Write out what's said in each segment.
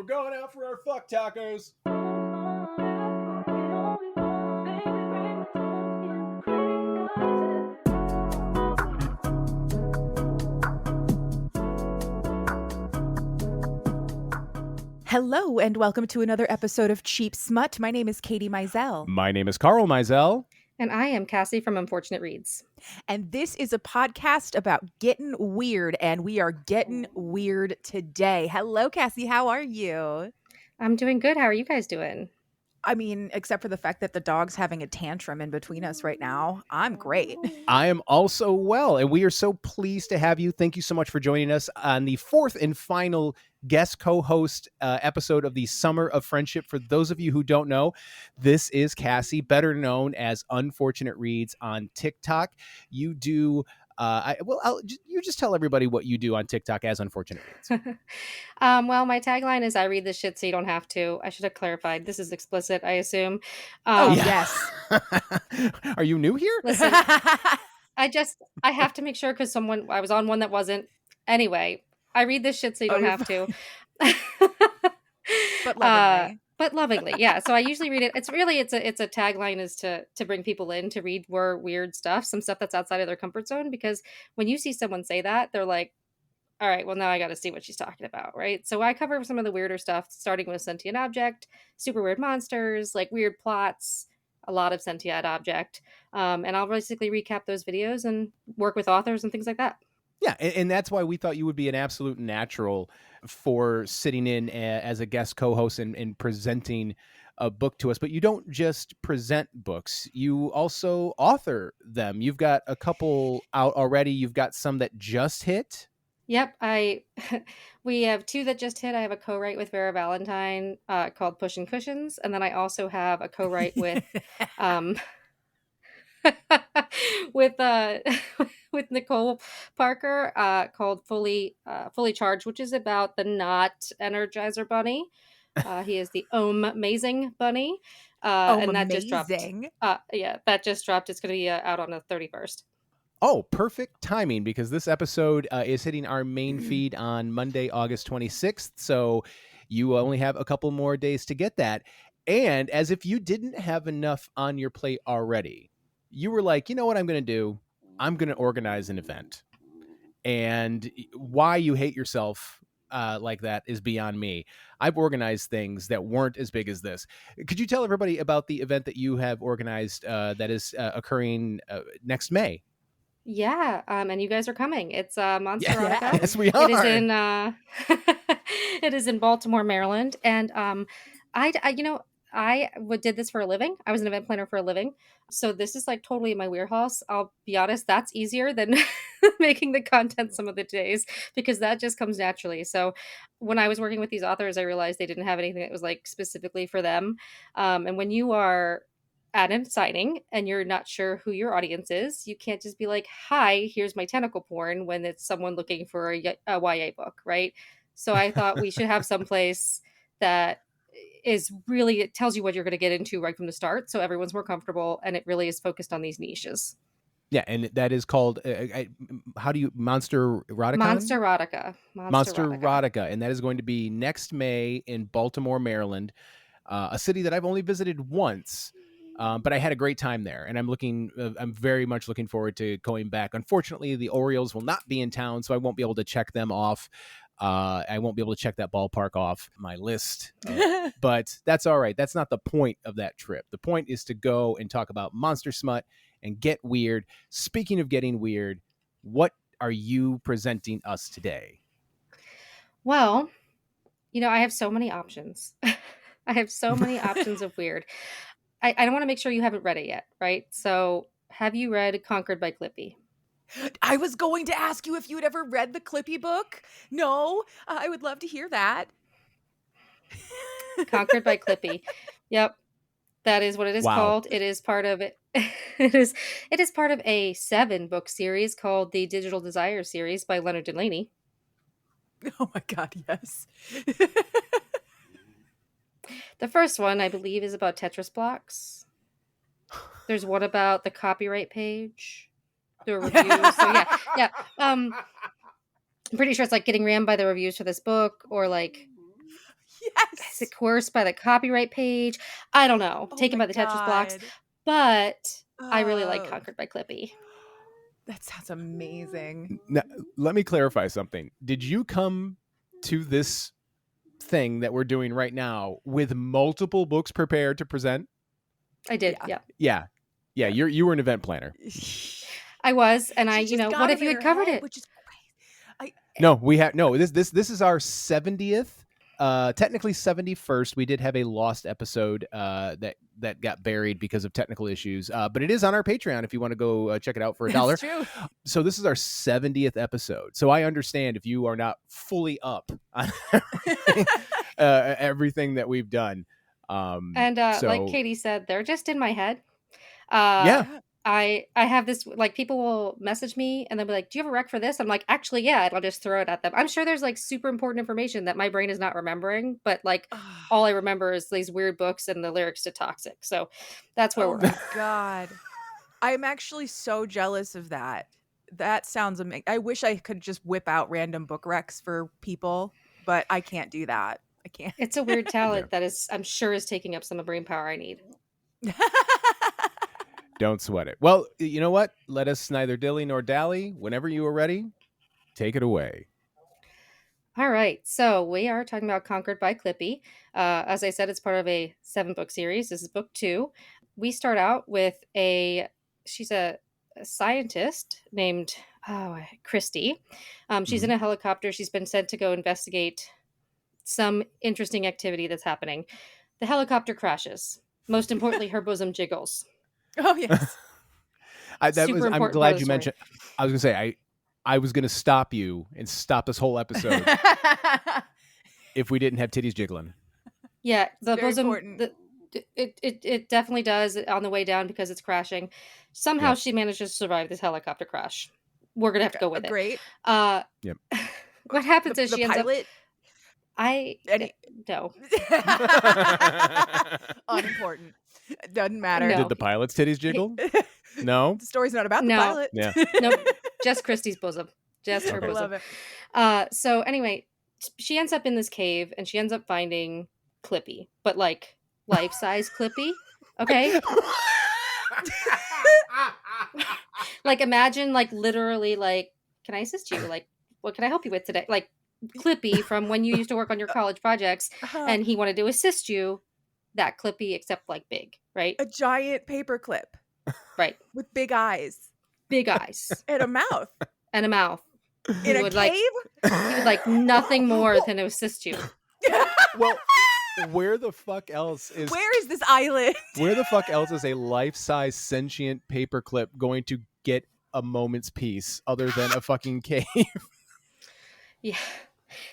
going out for our fuck tacos. Hello and welcome to another episode of Cheap Smut. My name is Katie Mizell. My name is Carl Mizell. And I am Cassie from Unfortunate Reads. And this is a podcast about getting weird, and we are getting weird today. Hello, Cassie. How are you? I'm doing good. How are you guys doing? I mean, except for the fact that the dog's having a tantrum in between us right now, I'm great. I am also well, and we are so pleased to have you. Thank you so much for joining us on the fourth and final guest co-host episode of the Summer of Friendship. For those of you who don't know, this is Cassie, better known as Unfortunate Reads on TikTok. You do... you just tell everybody what you do on TikTok as Unfortunate Reads. Well, my tagline is I read this shit so you don't have to. I should have clarified. This is explicit, I assume. Yes. Are you new here? Listen, I have to make sure because I was on one that wasn't. Anyway, I read this shit so you don't have to. But lovingly. But lovingly, yeah. So I usually read it. It's a tagline is to bring people in to read more weird stuff, some stuff that's outside of their comfort zone. Because when you see someone say that, they're like, all right, well, now I got to see what she's talking about, right? So I cover some of the weirder stuff, starting with sentient object, super weird monsters, like weird plots, a lot of sentient object. And I'll basically recap those videos and work with authors and things like that. Yeah, and that's why we thought you would be an absolute natural for sitting in as a guest co-host and presenting a book to us. But you don't just present books, you also author them. You've got a couple out already. You've got some that just hit. Yep, we have two that just hit. I have a co-write with Vera Valentine called Push and Cushions, and then I also have a co-write with with Nicole Parker called Fully Charged, which is about the not Energizer Bunny. He is the amazing bunny, and that just dropped. That just dropped. It's going to be out on the 31st. Oh, perfect timing, because this episode is hitting our main feed on Monday, August 26th. So you only have a couple more days to get that. And as if you didn't have enough on your plate already, you were like, you know what I'm going to do? I'm going to organize an event. And why you hate yourself like that is beyond me. I've organized things that weren't as big as this. Could you tell everybody about the event that you have organized that is occurring next May? Yeah, and you guys are coming. It's Monster Erotica. Yes, we are. It is in it is in Baltimore, Maryland, and I did this for a living. I was an event planner for a living, so this is like totally in my wheelhouse. I'll be honest, that's easier than making the content some of the days because that just comes naturally. So when I was working with these authors, I realized they didn't have anything that was like specifically for them, and when you are at a signing and you're not sure who your audience is, you can't just be like, hi, here's my tentacle porn when it's someone looking for a YA book, right? So I thought we should have some place that is really, it tells you what you're going to get into right from the start, so everyone's more comfortable, and it really is focused on these niches. Yeah, and that is called, how do you, Monster Erotica? Monster Erotica, and that is going to be next May in Baltimore, Maryland, a city that I've only visited once. But I had a great time there, and I'm very much looking forward to going back. Unfortunately, the Orioles will not be in town, so I won't be able to check them off. I won't be able to check that ballpark off my list, but that's all right. That's not the point of that trip. The point is to go and talk about monster smut and get weird. Speaking of getting weird, what are you presenting us today? Well, I have so many options. I have so many options of weird. I don't want to make sure you haven't read it yet, right? So have you read Conquered by Clippy? I was going to ask you if you had ever read the Clippy book. No, I would love to hear that. Conquered by Clippy. Yep. That is what it is called. It is part of it. It is part of a 7-book series called the Digital Desire series by Leonard Delaney. Oh my God, yes. The first one, I believe, is about Tetris blocks. There's one about the copyright page. The reviews. So yeah. I'm pretty sure it's like getting rammed by the reviews for this book, or like Yes. coerced by the copyright page. I don't know. Oh Taken my by the Tetris blocks. God. But I really like Oh, Conquered by Clippy. that sounds amazing. Now, let me clarify something. Did you come to this thing that we're doing right now with multiple books prepared to present? I did, Yeah. yeah. Yeah. You were an event planner. I was, and I, She just got what if him you in had her covered head, it? which is crazy. No, we have no. This is our 70th, technically 71st. We did have a lost episode that got buried because of technical issues, but it is on our Patreon if you want to go check it out for $1. That's true. So this is our 70th episode. So I understand if you are not fully up on everything that we've done. And so like Katie said, they're just in my head. yeah. I have this, like, people will message me and they'll be like, do you have a rec for this? I'm like, actually, yeah. And I'll just throw it at them. I'm sure there's like super important information that my brain is not remembering, but like all I remember is these weird books and the lyrics to Toxic. So that's where Oh we're my at. God. I'm actually so jealous of that. That sounds amazing. I wish I could just whip out random book recs for people, but I can't do that. I can't. It's a weird talent that is, I'm sure, is taking up some of the brain power I need. Don't sweat it. Well, you know what? Let us neither dilly nor dally. Whenever you are ready, take it away. All right, so we are talking about Conquered by Clippy. As I said, it's part of a 7-book series. This is book 2. We start out with she's a scientist named Christy. She's in a helicopter. She's been sent to go investigate some interesting activity that's happening. The helicopter crashes. Most importantly, her bosom jiggles. Oh, yes. I'm Super important part glad of you the story. mentioned. I was gonna say I was gonna stop you and stop this whole episode if we didn't have titties jiggling. Yeah, the very bosom. important. It definitely does on the way down because it's crashing. Somehow Yep. she manages to survive this helicopter crash. We're gonna have to go with it. Great. Yep. What happens is The she ends up. pilot. No. Unimportant. It doesn't matter. No. Did the pilot's titties jiggle? No. The story's not about the No. pilot. Yeah. Nope. Just Christy's bosom. Just her Okay. I bosom. love it. So anyway, she ends up in this cave and she ends up finding Clippy, but like life-size Clippy. Okay. Like imagine like literally like, can I assist you? Like, what can I help you with today? Like Clippy from when you used to work on your college projects and he wanted to assist you. That Clippy, except like big, right? A giant paperclip Right. with big eyes Big eyes and a mouth and a mouth. in a would cave. He would like nothing more than to assist you. Well, where the fuck else is Where is this island? where the fuck else is a life-size sentient paperclip going to get a moment's peace other than a fucking cave? Yeah.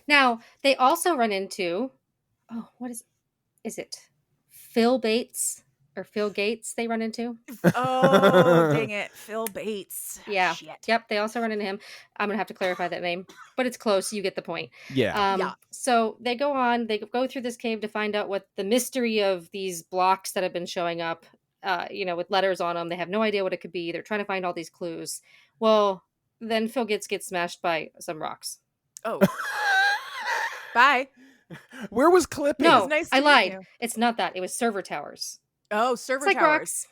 Now they also run into, what is it? Phil Bates or Phil Gates? They run into. Oh, dang it. Phil Bates. Yeah. Shit. Yep. They also run into him. I'm gonna have to clarify that name, but it's close. You get the point. Yeah. Yeah. So they go on. They go through this cave to find out what the mystery of these blocks that have been showing up. With letters on them. They have no idea what it could be. They're trying to find all these clues. Well, then Phil gets smashed by some rocks. Oh. Bye. Where was Clippy? No, nice to I meet lied. you. It's not that. It was server towers. Oh, server It's like towers. rocks.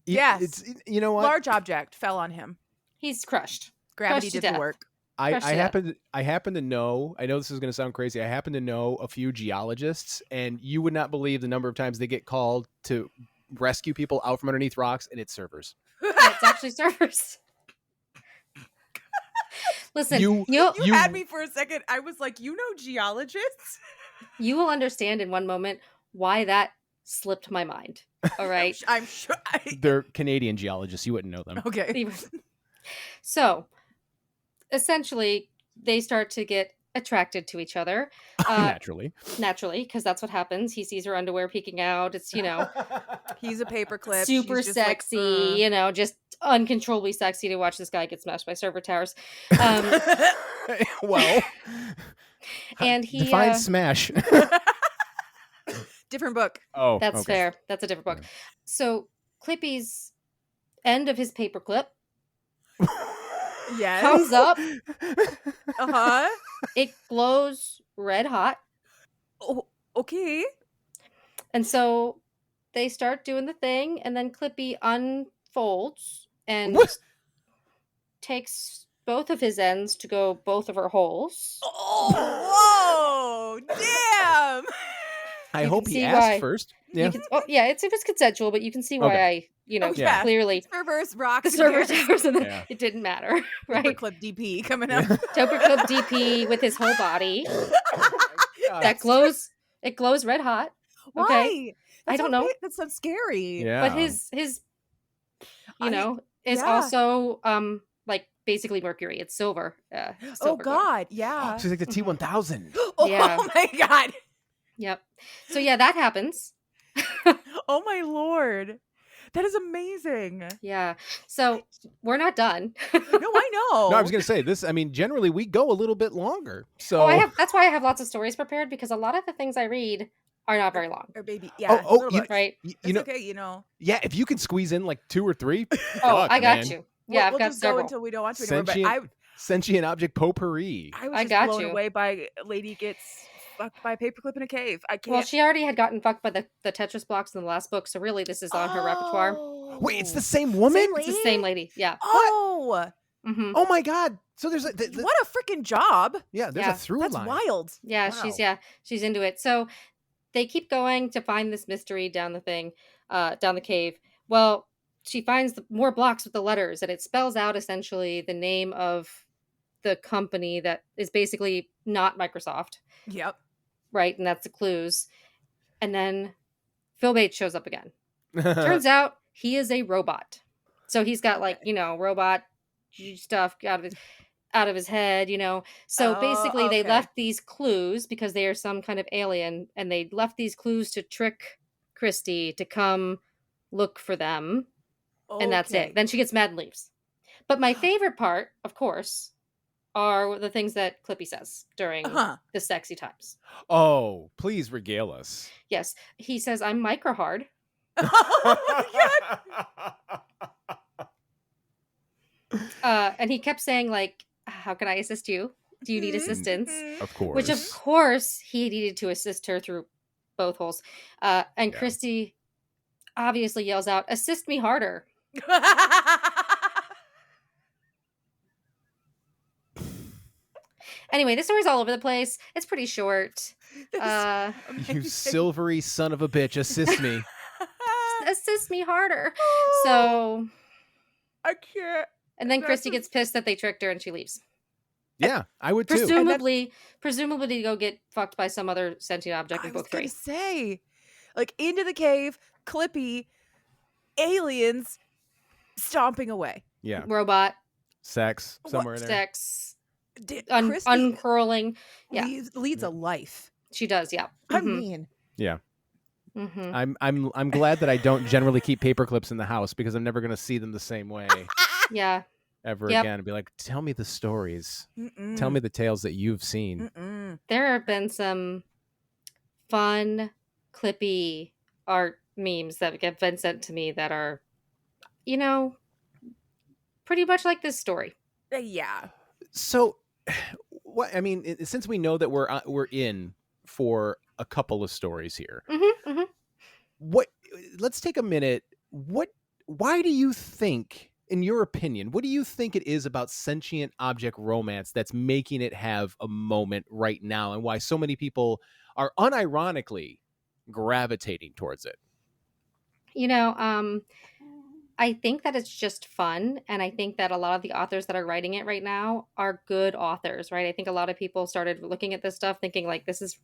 Yes. It's, you know what? Large object fell on him. He's crushed. Gravity Crushed to did the death. work. I crushed to death. happen to know, I know this is going to sound crazy. I happen to know a few geologists, and you would not believe the number of times they get called to rescue people out from underneath rocks, and it's servers. It's actually servers. Listen, You- you You had me for a second. I was like, you know geologists? you will understand in one moment why that slipped my mind. All right. I'm sure. They're Canadian geologists. You wouldn't know them. Okay. So, essentially, they start to get attracted to each other Naturally. because that's what happens. He sees her underwear peeking out. It's He's a paperclip. super She's just like, sexy. Just uncontrollably sexy to watch this guy get smashed by server towers. Well, And he define smash. Different book. Oh, that's okay. fair. That's a different book. Okay. So Clippy's end of his paperclip Yes. comes up. Uh-huh. It glows red hot. Oh, okay. And so they start doing the thing, and then Clippy unfolds and What? takes both of his ends to go both of her holes. Oh, whoa, damn. I You hope can he see asked why. first. You Yeah. can, it was consensual, but you can see why Okay. I, clearly Servers rocks. the server towers, and then Yeah. it didn't matter, right? Paperclip DP coming up. Paperclip DP with his whole body God. that glows. It glows red hot. Why? Okay. I don't know. That sounds scary. Yeah. But his is yeah. also like basically mercury. It's silver. Oh silver glow. God, yeah. She's like the T1000. Yeah. Oh my God. Yep. So yeah, that happens. Oh my Lord. That is amazing. Yeah. So we're not done. No, I know. No, I was going to say this. I mean, generally we go a little bit longer. So That's why I have lots of stories prepared, because a lot of the things I read are not very long. Or baby, yeah. Right. You know, okay, you know. Yeah, if you can squeeze in like 2 or 3. Oh, fuck, I got man. you. Yeah, we'll I've got just several. go until we don't want to anymore. But Sentient object potpourri. I was I just got blown you. away by lady gets fucked by a paperclip in a cave. I can't. Well, she already had gotten fucked by the Tetris blocks in the last book, so really this is on her repertoire. Wait, it's the same woman? Same It's the same lady. Yeah. Oh, Mm-hmm. Oh my God. So there's what a freaking job. there's Yeah, a through That's line. wild. Yeah, Wow. she's into it. So they keep going to find this mystery down the cave. Well, she finds more blocks with the letters, and it spells out essentially the name of the company that is basically not Microsoft, Yep. right? And that's the clues. And then Phil Bates shows up again. Turns out he is a robot. So he's got robot stuff out of his head, So basically they left these clues because they are some kind of alien, and they left these clues to trick Christy to come look for them. And that's it. Then she gets mad and leaves. But my favorite part, of course, are the things that Clippy says during the sexy times. Oh, please regale us. Yes. He says, "I'm micro hard." And he kept saying, like, "How can I assist you? Do you need assistance?" Of course. Which, of course, he needed to assist her through both holes. And Christy obviously yells out, "Assist me harder." Anyway, this story's all over the place. It's pretty short. You silvery son of a bitch, assist me. Assist me harder. So I can't. and then Christy gets pissed that they tricked her and she leaves. Yeah, I would too. Presumably to go get fucked by some other sentient object in book 3. I was gonna say, like, into the cave, Clippy, aliens, stomping away. Yeah. Robot. Sex somewhere in there. Sex. Christy Uncurling. Yeah. leads a life. She does, yeah. I mean. Yeah. Mm-hmm. I'm glad that I don't generally keep paper clips in the house, because I'm never going to see them the same way Yeah. ever again, and be like, tell me the stories. Tell me the tales that you've seen. There have been some fun, clippy art memes that have been sent to me that are, pretty much like this story. Yeah. So, what I mean, since we know that we're in for a couple of stories here, let's take a minute. Why do you think, in your opinion, what do you think it is about sentient object romance that's making it have a moment right now, and why so many people are unironically gravitating towards it? I think that it's just fun, and I think that a lot of the authors that are writing it right now are good authors, right? I think a lot of people started looking at this stuff thinking, like, this is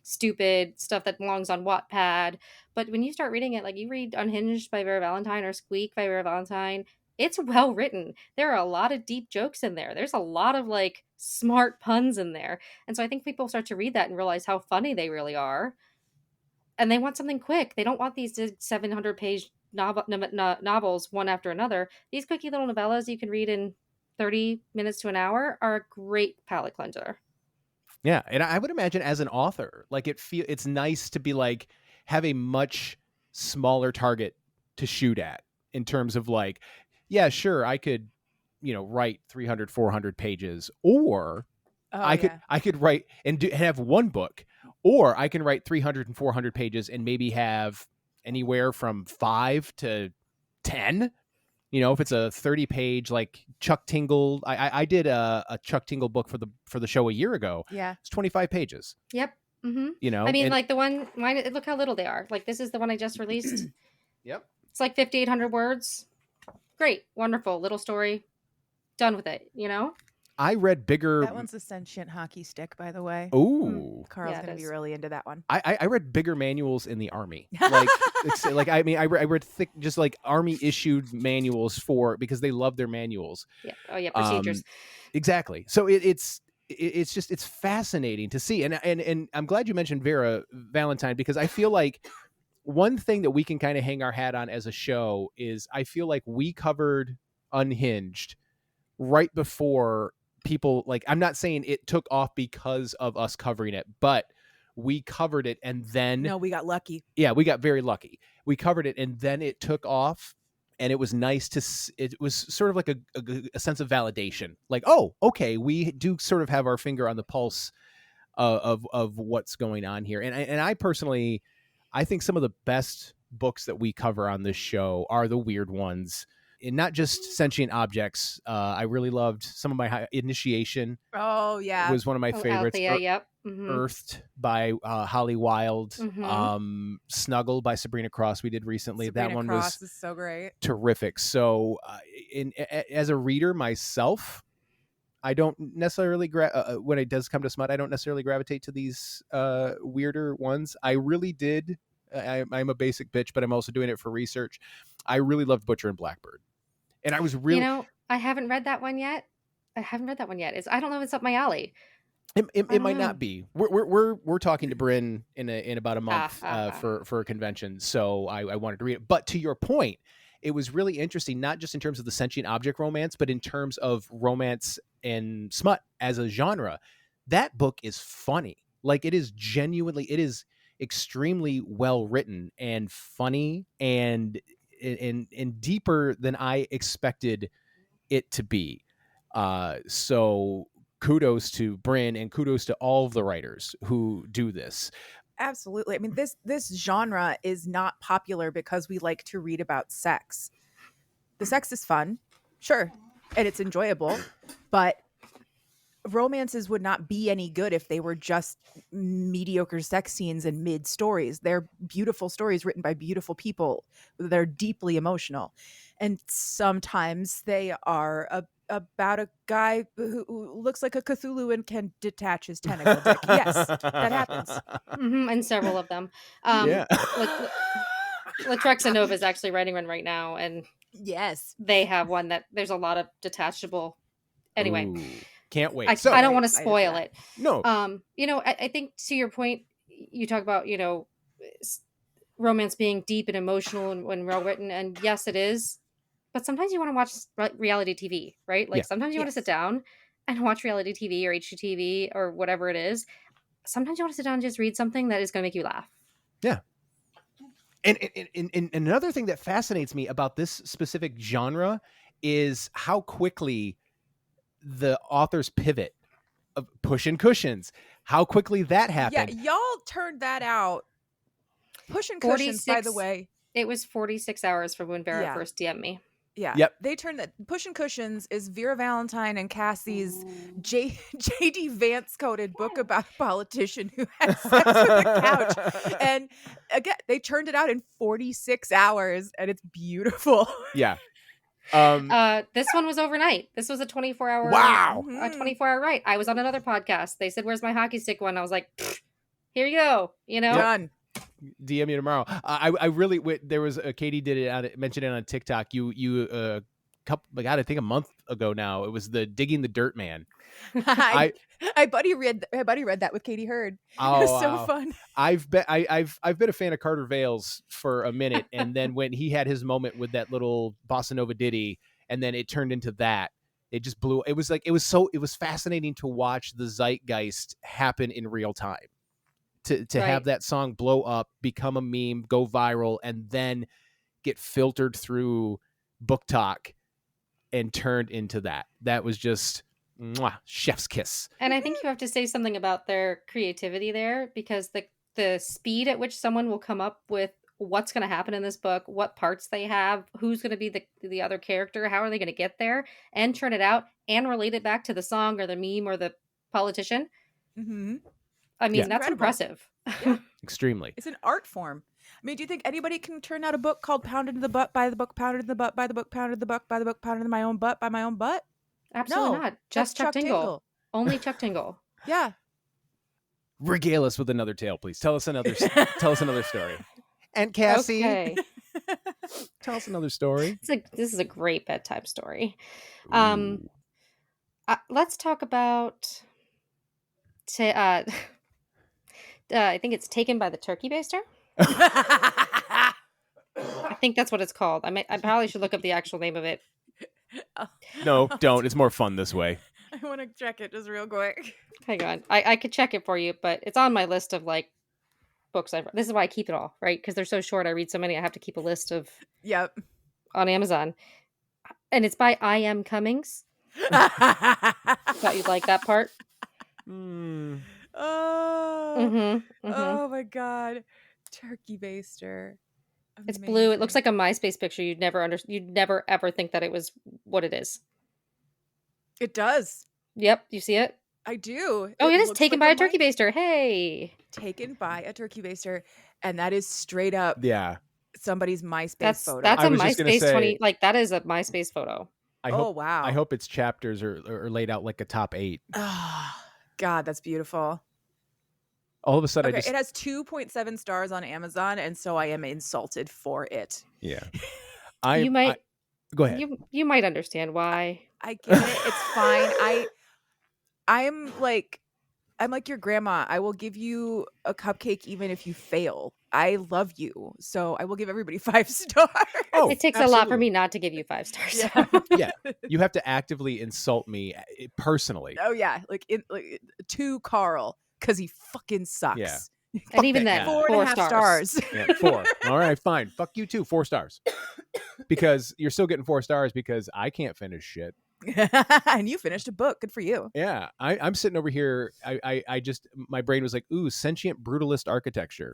stupid stuff that belongs on Wattpad. But when you start reading it, like, you read Unhinged by Vera Valentine or Squeak by Vera Valentine, it's well written. There are a lot of deep jokes in there. There's a lot of, like, smart puns in there. And so I think people start to read that and realize how funny they really are. And they want something quick. They don't want these 700-page novels one after another. These quickie little novellas you can read in 30 minutes to an hour are a great palate cleanser. Yeah, and I would imagine as an author, like, it's nice to be like, have a much smaller target to shoot at, in terms of, like, yeah, sure, I could, write 300, 400 pages, or I could write and have one book, Or I can write 300 and 400 pages and maybe have anywhere from 5 to 10. You know, if it's a 30-page like Chuck Tingle, I did a Chuck Tingle book for the show a year ago. Yeah. It's 25 pages. Yep. Mm-hmm. You know, I mean, and, like the one, mine, look how little they are. Like this is the one I just released. yep. It's like 5,800 words. Great. Wonderful. Little story. Done with it, you know? I read bigger. That one's a sentient hockey stick, by the way. Ooh. Carl's Yeah, it going to be is. really into that one. I read bigger manuals in the Army. Like, I mean, I read thick, just like Army issued manuals because they love their manuals. Yeah. Oh yeah. Procedures. Exactly. So it's fascinating to see. And I'm glad you mentioned Vera Valentine, because I feel like one thing that we can kind of hang our hat on as a show is I feel like we covered Unhinged right before people, like, I'm not saying it took off because of us covering it, but we covered it and then No, we got lucky. yeah, we got very lucky. We covered it and then it took off, and it was nice it was sort of like a sense of validation. Like, oh, okay, we do sort of have our finger on the pulse of what's going on here. And I personally, I think some of the best books that we cover on this show are the weird ones, and not just sentient objects. I really loved some of my Initiation. Oh, yeah. Was one of my favorites. Althea, yep. Mm-hmm. Earthed by Holly Wilde. Mm-hmm. Snuggle by Sabrina Cross we did recently. Sabrina that one Cross was is so great. terrific. So as a reader myself, I don't necessarily when it does come to smut, I don't necessarily gravitate to these weirder ones. I really did. I'm a basic bitch, but I'm also doing it for research. I really loved Butcher and Blackbird, and I was really, You know, I haven't read that one yet. I don't know if it's up my alley. It might not be. We're talking to Bryn in about a month for a convention, so I wanted to read it. But to your point, it was really interesting, not just in terms of the sentient object romance, but in terms of romance and smut as a genre. That book is funny. Like, it is genuinely, it is extremely well written and funny and deeper than I expected it to be. So kudos to Bryn and kudos to all of the writers who do this. Absolutely. I mean, this genre is not popular because we like to read about sex. The sex is fun, sure, and it's enjoyable, but romances would not be any good if they were just mediocre sex scenes and mid stories. They're beautiful stories written by beautiful people. They're deeply emotional, and sometimes they are about a guy who looks like a Cthulhu and can detach his tentacle dick. Yes, that happens. Mm-hmm, and several of them. Yeah. Latrexa Nova is actually writing one right now, and yes, they have one that there's a lot of detachable. Anyway, Ooh, can't wait. I don't want to spoil it. No. You know, I think to your point, you talk about, you know, romance being deep and emotional and well written, and yes, it is. But sometimes you want to watch reality TV, right? Like sometimes you want to sit down and watch reality TV or HGTV or whatever it is. Sometimes you want to sit down and just read something that is going to make you laugh. Yeah. And another thing that fascinates me about this specific genre is how quickly the authors pivot of Pushing Cushions. How quickly that happened. Yeah, y'all turned that out. Pushing Cushions, by the way. It was 46 hours from when Vera first DM'd me. Yeah. Yep. They turned that. Pushing Cushions is Vera Valentine and Cassie's J.D. Vance coded book about a politician who has sex with a couch. And again, they turned it out in 46 hours, and it's beautiful. Yeah. This one was overnight. This was a 24-hour. Wow. A 24-hour write. I was on another podcast. They said, "Where's my hockey stick one?" I was like, "Here you go." You know. Done. DM you tomorrow. I really there was Katie did it mentioned it on TikTok. You I think a month ago now. It was the Digging the Dirt Man. My buddy read that with Katie Heard. Oh, it was so fun. I've been a fan of Carter Vales for a minute, and then when he had his moment with that little bossa nova ditty, and then it turned into that. It just blew. It was fascinating to watch the zeitgeist happen in real time. To have that song blow up, become a meme, go viral, and then get filtered through Book Talk and turned into that. That was just Mwah, chef's kiss. And I think you have to say something about their creativity there, because the speed at which someone will come up with what's going to happen in this book, what parts they have, who's going to be the other character, how are they going to get there, and turn it out and relate it back to the song or the meme or the politician. Mm-hmm. I mean, Yeah. that's Incredible. impressive. Yeah. Extremely. It's an art form. I mean, do you think anybody can turn out a book called Pounded in the Butt, by the book, pounded in the butt, by the book, pounded in the butt, by the book, pounded in my own butt, by my own butt? Absolutely No, not. that's Just Chuck Tingle. Tingle. Only Chuck Tingle. Yeah. Regale us with another tale, please. Tell us another story. And Cassie, Okay. tell us another story. This is a great bedtime story. Let's talk about I think it's Taken by the Turkey Baster. I think that's what it's called. I probably should look up the actual name of it. No, don't. It's more fun this way. I want to check it just real quick. Hang on. I could check it for you, but it's on my list of like books I've read. This is why I keep it all, right? Because they're so short. I read so many. I have to keep a list of Yep. on Amazon. And it's by I. M. Cummings. Thought you'd like that part. Mm. Oh. Mm-hmm, mm-hmm. Oh my God. Turkey baster. It's blue. It looks Amazing. like a MySpace picture. You'd never ever think that it was what it is. It does. Yep, you see it? I do. Oh, it is looks taken like by a turkey baster. Hey. Taken by a turkey baster, and that is straight up Yeah. somebody's MySpace That's photo. that's I a was just gonna MySpace say- 20, like that is a MySpace photo. I oh hope wow. I hope its chapters are laid out like a top 8. Oh, God, that's beautiful. All of a sudden, Okay, I just it has 2.7 stars on Amazon, and so I am insulted for it. yeah. You might go ahead. you might understand why. I get it. It's fine. I'm like your grandma. I will give you a cupcake even if you fail. I love you, so I will give everybody 5 stars. Oh, It takes a lot for absolutely. me not to give you 5 stars. Yeah. Yeah, you have to actively insult me personally. Oh yeah, to Carl because he fucking sucks. Yeah. And even that then, guy. 4.5 stars. Yeah, 4. All right, fine. Fuck you too. 4 stars. Because you're still getting 4 stars because I can't finish shit. And you finished a book. Good for you. Yeah, I'm sitting over here. I just my brain was like, ooh, sentient brutalist architecture.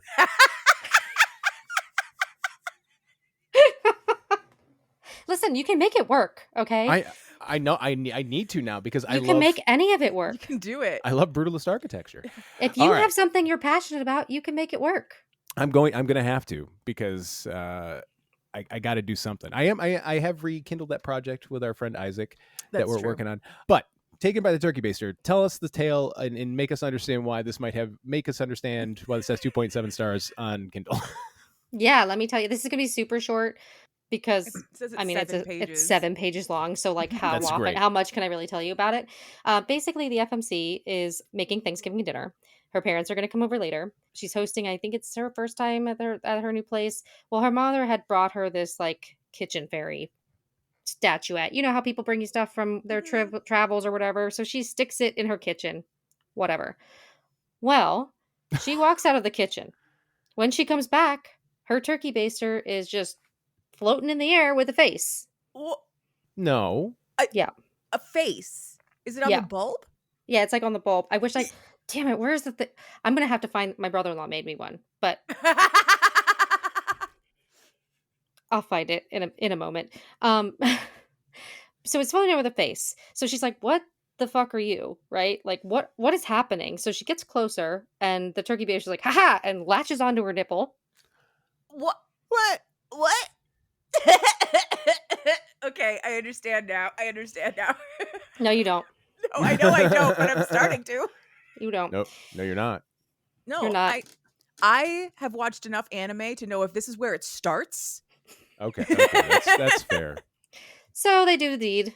Listen, you can make it work, okay? I know I need to now because you can make any of it You work. can do it. I love brutalist architecture. If you All right. have something you're passionate about, you can make it work. I'm gonna have to because I got to do something. I have rekindled that project with our friend Isaac that That's we're true. working on. But Taken by the Turkey Baster, tell us the tale and make us understand why this make us understand why this has 2.7 stars on Kindle. Yeah, let me tell you, this is gonna be super short because It says I mean, it's 7 pages. 7 pages long. So, like, That's great. how much can I really tell you about it? Basically, the FMC is making Thanksgiving dinner. Her parents are going to come over later. She's hosting. I think it's her first time at her new place. Well, her mother had brought her this like kitchen fairy statuette. You know how people bring you stuff from their travels or whatever. So she sticks it in her kitchen, whatever. Well, she walks out of the kitchen. When she comes back, her turkey baster is just floating in the air with a face. No. A face. Is it on Yeah. the bulb? Yeah, it's like on the bulb. I wish damn it, where's the I'm gonna have to find my brother-in-law made me one, but I'll find it in a moment. So it's floating over the face. So she's like, "What the fuck are you?" Right? Like, what is happening? So she gets closer, and the turkey baster's like, "Haha!" and latches onto her nipple. What? Okay, I understand now. No, you don't. No, I know I don't, but I'm starting to. You don't. Nope. No, you're not. No, You're not. I have watched enough anime to know if this is where it starts. Okay. That's fair. So they do the deed.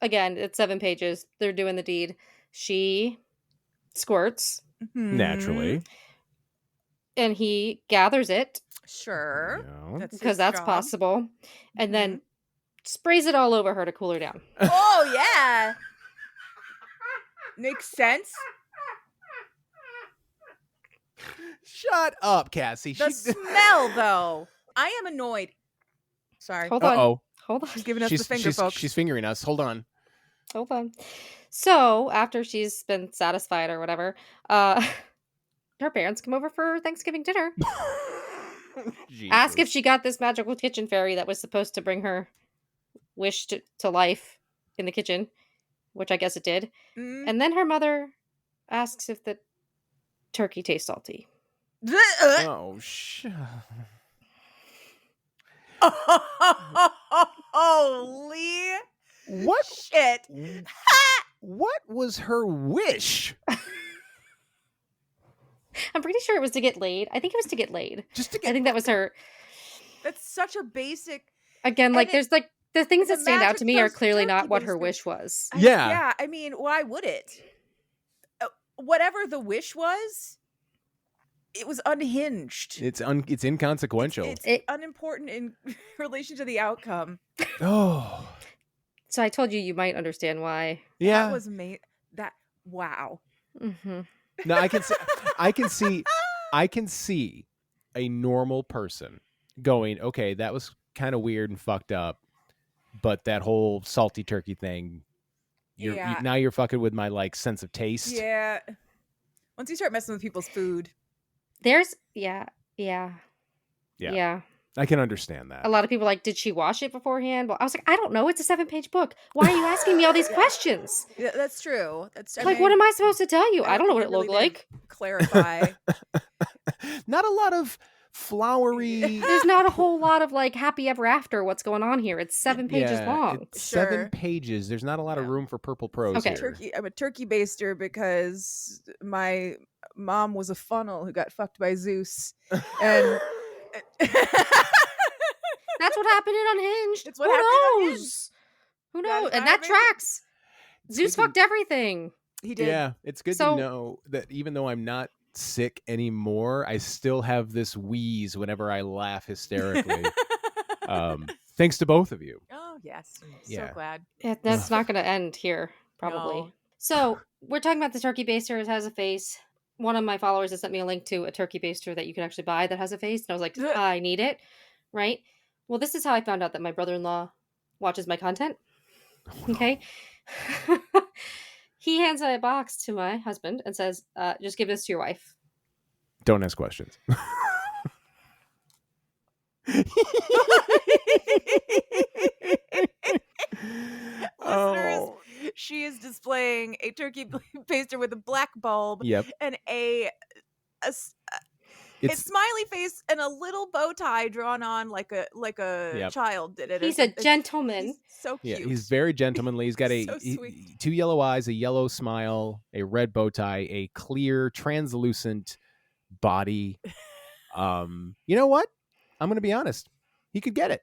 Again, it's 7 pages. They're doing the deed. She squirts, Naturally. and he gathers it Sure. No. That's because his that's job. possible, and then sprays it all over her to cool her down. Oh yeah. Makes sense. Shut up, Cassie. The smell, though. I am annoyed. Sorry. Hold on. Uh-oh. Hold on. She's giving us the finger, folks. She's fingering us. Hold on. Hold on. So after she's been satisfied or whatever, her parents come over for Thanksgiving dinner. Ask if Jesus. she got this magical kitchen fairy that was supposed to bring her wish to life in the kitchen, which I guess it did. Mm. And then her mother asks if the turkey tastes salty. Oh, Holy what? shit. What was her wish? I'm pretty sure it was to get laid. I think it was to get laid. Just to I get. think that was her. That's such a basic. Again, And like, it- there's like the things the that stand out Magic to me are Toast clearly turkey not what her baster. wish was. Yeah. Yeah, I mean, why would it? Whatever the wish was, it was unhinged. It's inconsequential. It's unimportant in relation to the outcome. Oh. So I told you you might understand why. Yeah. That was wow. Mm-hmm. No, I can see a normal person going, okay, that was kind of weird and fucked up, but that whole salty turkey thing, Yeah. now you're fucking with my like sense of taste. Yeah. Once you start messing with people's food. There's yeah. I can understand that. A lot of people are like, did she wash it beforehand? Well, I was like, I don't know. It's a 7-page book. Why are you asking me all these questions? Yeah, that's true. Like, what am I supposed to tell you? I don't know what it looked like. Clarify. Not a lot of flowery. There's not a whole lot of like happy ever after what's going on here. It's 7 pages long. It's 7 Sure. pages. There's not a lot of room for purple prose Okay. here. I'm a turkey baster because my mom was a funnel who got fucked by Zeus. And That's what happened in Unhinged. It's what Who happened in knows? Who That knows? is And not that amazing. tracks. Zeus Speaking- fucked everything. he did. Yeah, it's good So- to know that even though I'm not sick anymore, I still have this wheeze whenever I laugh hysterically. Thanks to both of you. Oh, yes. Yeah. So glad. That's not going to end here, probably. No. So we're talking about the turkey baster. It has a face. One of my followers has sent me a link to a turkey baster that you can actually buy that has a face. And I was like, I need it. Right? Well, this is how I found out that my brother-in-law watches my content. Okay. He hands a box to my husband and says, just give this to your wife. Don't ask questions. Listeners, she is displaying a turkey baster with a black bulb Yep. and a smiley face and a little bow tie drawn on like a Yep. child did it. He's a gentleman. He's so cute. Yeah, he's very gentlemanly. He's got So sweet. 2 yellow eyes, a yellow smile, a red bow tie, a clear, translucent body. You know what? I'm going to be honest. He could get it.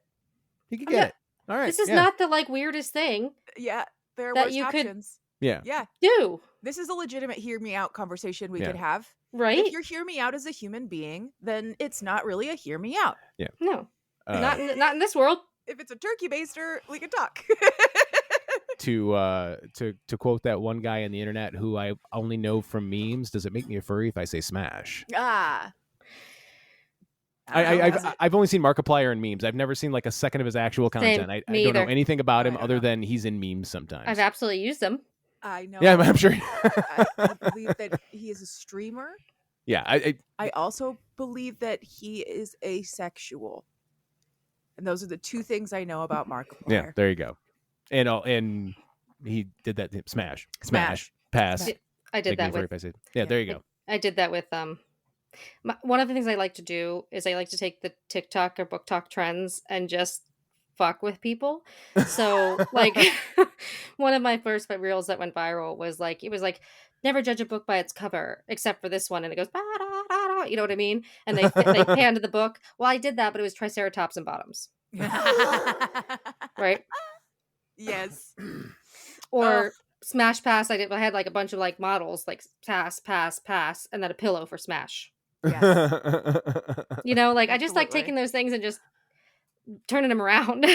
He could get Yeah. it. All right. This is yeah. not the like weirdest thing Yeah, there that was you could- options. Yeah. Yeah, do, this is a legitimate hear me out conversation we Yeah. could have. right? If you're hear me out as a human being, then it's not really a hear me out. No, Uh, not in this world. If it's a turkey baster, we can talk. to quote that one guy on the internet who I only know from memes, does it make me a furry if I say smash? Ah. I don't know. I've only seen Markiplier in memes. I've never seen like a second of his actual content. I me don't know either. anything about him I don't other know. than he's in memes sometimes. I've absolutely used them. I know. Yeah, I'm sure. I believe that he is a streamer. Yeah, I also believe that he is asexual. And those are the two things I know about Markiplier. yeah. There you go. And he did that. Smash, pass. I did Make me a that furry with. if I say. Yeah, there you go. I did that with one of the things I like to do is I like to take the TikTok or book talk trends and just fuck with people. So like one of my first reels that went viral was like, it was like, never judge a book by its cover except for this one, and it goes "Ba-da-da-da," you know what I mean, and they panned the book. Well, I did that, but it was triceratops and bottoms, right? Yes. Or smash pass. I had like a bunch of like models like pass, and then a pillow for smash. Yes. You know, like I just like Absolutely. taking those things and just turning them around.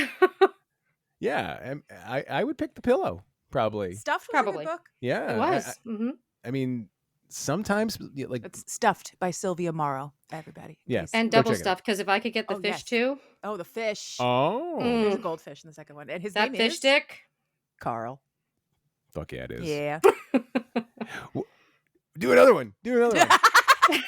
Yeah, I would pick the pillow probably. Stuffed was a Probably. good book. Yeah, It was. I mean, sometimes like It's Stuffed by Sylvia Morrow, everybody. in Yeah. case. And Go double check it out. stuff, because if I could get the Oh, fish yes. too, Oh, the fish. oh, Mm. There's a goldfish in the second one. And his that name fish is stick. Carl. Fuck yeah, it is. Yeah. Do another one. Do another one.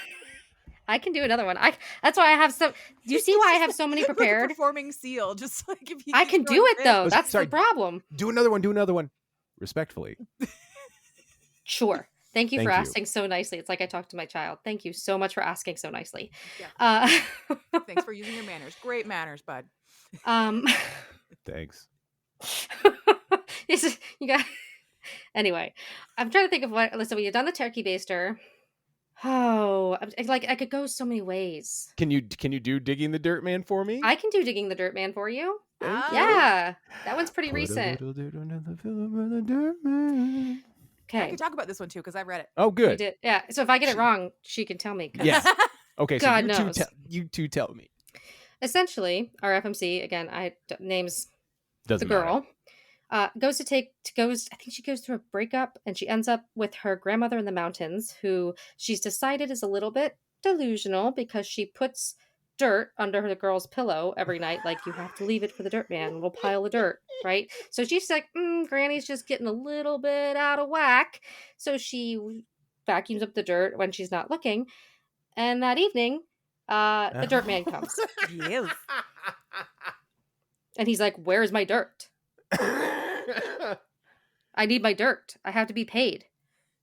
I can do another one. That's why I have so. Do you see why I have so many Like a prepared? performing seal, just like if you I keep can do throwing it fish. though. Oh, That's sorry. the problem. Do another one. Do another one. Respectfully. Sure. Thank you for Thank you. asking so nicely. It's like I talked to my child. Thank you so much for asking so nicely. Yeah. Thanks for using your manners. Great manners, bud. Um, Thanks. you got. Anyway, I'm trying to think of what. Listen, we've done the turkey baster. Oh, I could go so many ways. Can you do digging the dirt man for me? I can do digging the dirt man for you. Thank you. Yeah, that one's pretty Put a recent. little dirt under the pillow of the dirt man. I Okay, can talk about this one too because I've read it. Oh, you good. did. Yeah. So if I get it wrong, she can tell me. 'cause Yeah. Okay, so God you knows. you two tell me. Essentially, our FMC again. Names Doesn't the matter. girl. Goes. I think she goes through a breakup, and she ends up with her grandmother in the mountains, who she's decided is a little bit delusional because she puts dirt under the girl's pillow every night. Like, you have to leave it for the dirt man, a little pile of dirt, right? So she's like, Granny's just getting a little bit out of whack. So she vacuums up the dirt when she's not looking, and that evening, the dirt man comes, Yes. and he's like, "Where's my dirt? I need my dirt. I have to be paid,"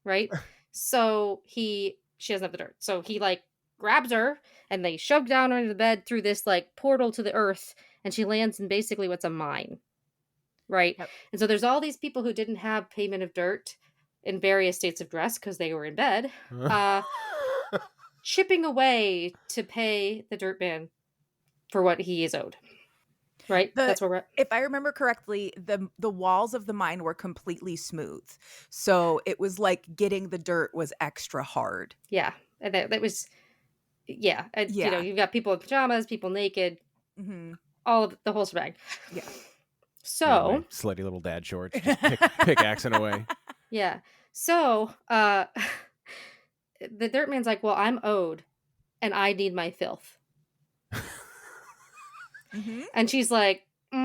right? So she doesn't have the dirt. So he like grabs her and they shove down her into the bed through this like portal to the earth, and she lands in basically what's a mine, right? Yep. And so there's all these people who didn't have payment of dirt in various states of dress because they were in bed, chipping away to pay the dirt man for what he is owed. Right? That's where we're at. If I remember correctly, the walls of the mine were completely smooth. So it was like getting the dirt was extra hard. Yeah. And that was, yeah. And, you know, Yeah. you've got people in pajamas, people naked, Mm-hmm. all of the whole shebang. Yeah. So, Yeah, my slutty little dad shorts, just pickaxing away. yeah. So, the dirt man's like, well, I'm owed and I need my filth. Mm-hmm. And she's like, I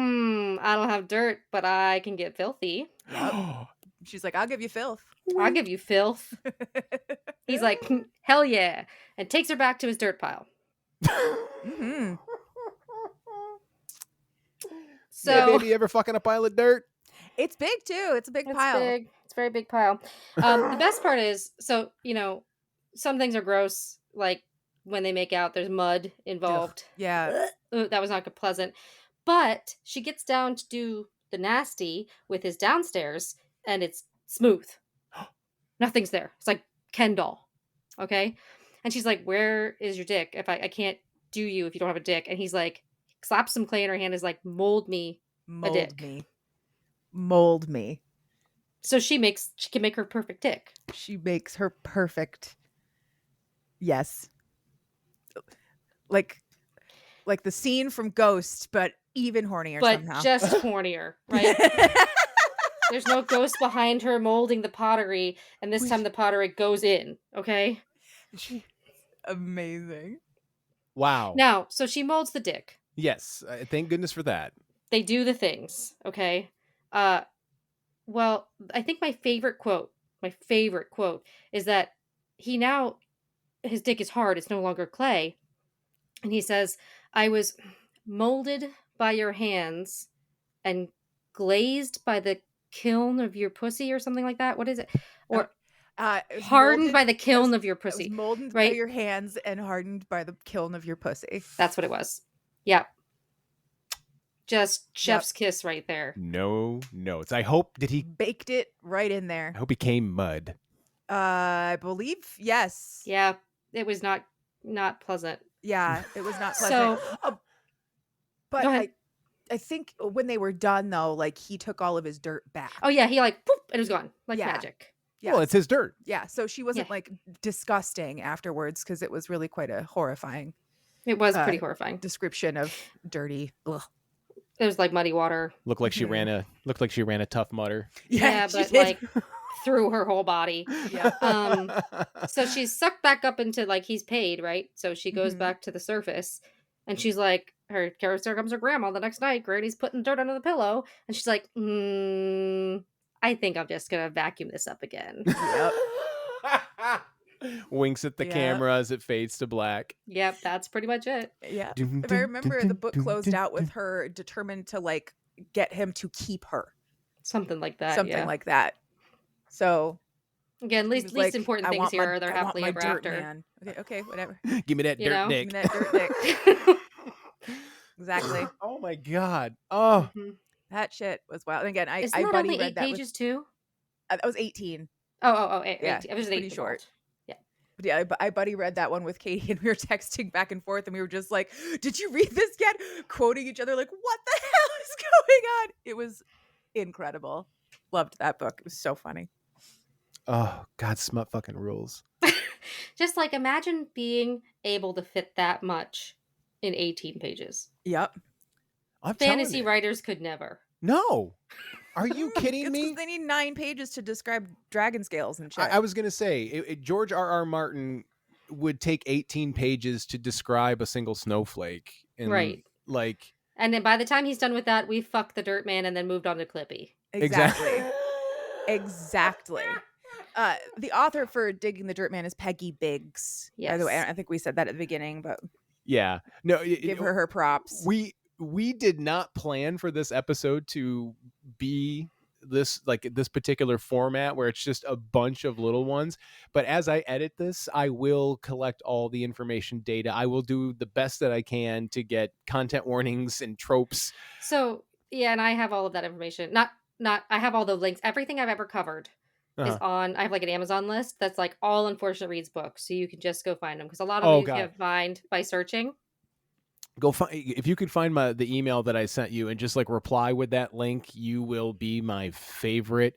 don't have dirt, but I can get filthy. Yep. She's like, I'll give you filth. I'll give you filth. He's like, hell yeah. And takes her back to his dirt pile. Mm-hmm. So, Yeah, baby, ever fucking a pile of dirt? It's big too. It's a big it's pile. big. It's a very big pile. The best part is, so, you know, some things are gross, like when they make out, there's mud involved. Yeah. That was not pleasant. But she gets down to do the nasty with his downstairs, and it's smooth. Nothing's there. It's like Ken doll. Okay? And she's like, where is your dick? If I can't do you if you don't have a dick. And he's like, slaps some clay in her hand, is like, mold me. Mold dick. me. Mold me. So she can make her perfect dick. She makes her perfect. Yes. Like the scene from Ghost, but even hornier But somehow. just hornier, right? There's no ghost behind her molding the pottery, and this time the pottery goes in, okay? Amazing. Wow. Now, so she molds the dick. Yes. Thank goodness for that. They do the things, okay? Well, I think my favorite quote is that his dick is hard, it's no longer clay. And he says, I was molded by your hands and glazed by the kiln of your pussy or something like that. What is it? Or It was hardened molded- by the kiln it was- of your It was pussy. molded right? by your hands and hardened by the kiln of your pussy. That's what it was. Yeah. Just chef's kiss right there. No notes. I hope he Baked it right in there. came mud. I believe yes. Yeah. It was not pleasant. Yeah, it was not So- pleasant. But Go ahead. I think when they were done though, like he took all of his dirt back. Oh yeah, he like poop, and it was gone. Like Yeah. magic. Yeah. Well, it's his dirt. Yeah, so she wasn't Yeah. like disgusting afterwards because it was really quite a horrifying It was pretty horrifying. description of dirty. Ugh. It was like muddy water. Looked like she Mhm. ran a tough mutter. Yeah, she but did. like through her whole body. Yeah. So she's sucked back up into like he's paid, right? So she goes Mhm. back to the surface, and she's like, her character comes her grandma the next night. Granny's putting dirt under the pillow, and she's like, I think I'm just gonna vacuum this up again. Yep. Winks at the Yep. camera as it fades to black. Yep, that's pretty much it. Yeah. Dun, If I dun, remember, dun, the book dun, closed dun, out with dun. her determined to like get him to keep her, Something like that. something yeah. like that. So Again, he least was least like, important I things want here my, are they're I want happily my ever dirt after. man. Okay, whatever. Give me that You dirt know? dick. Give me that dirt dick. Exactly. Oh my god. Oh, Mhm. That shit was wild. And again, Isn't I that buddy only read 8 that pages too? that was 18. Oh, Yeah, 18. I was it's just pretty 8 short. Yeah. But yeah, I buddy read that one with Katie, and we were texting back and forth, and we were just like, "Did you read this yet?" Quoting each other, like, "What the hell is going on?" It was incredible. Loved that book. It was so funny. oh god, smut fucking rules. Just like imagine being able to fit that much in 18 pages. Yep. I'm telling Fantasy you. writers could never. No. Are you kidding It's me? because they need 9 pages to describe dragon scales and shit. I was gonna say George R.R. Martin would take 18 pages to describe a single snowflake, and Right. like And then by the time he's done with that, we fucked the Dirt Man and then moved on to Clippy. Exactly. Exactly. The author for Digging the Dirt Man is Peggy Biggs. By the way, Yes. I think we said that at the beginning, but yeah, no, give her props. we did not plan for this episode to be this particular format where it's just a bunch of little ones, but as I edit this, I will collect all the information data. I will do the best that I can to get content warnings and tropes. So yeah, and I have all of that information. Not I have all the links. Everything I've ever covered is on. I have like an Amazon list that's like all Unfortunate Reads books, so you can just go find them because a lot of you can find by searching. Go find, if you could find the email that I sent you and just like reply with that link, you will be my favorite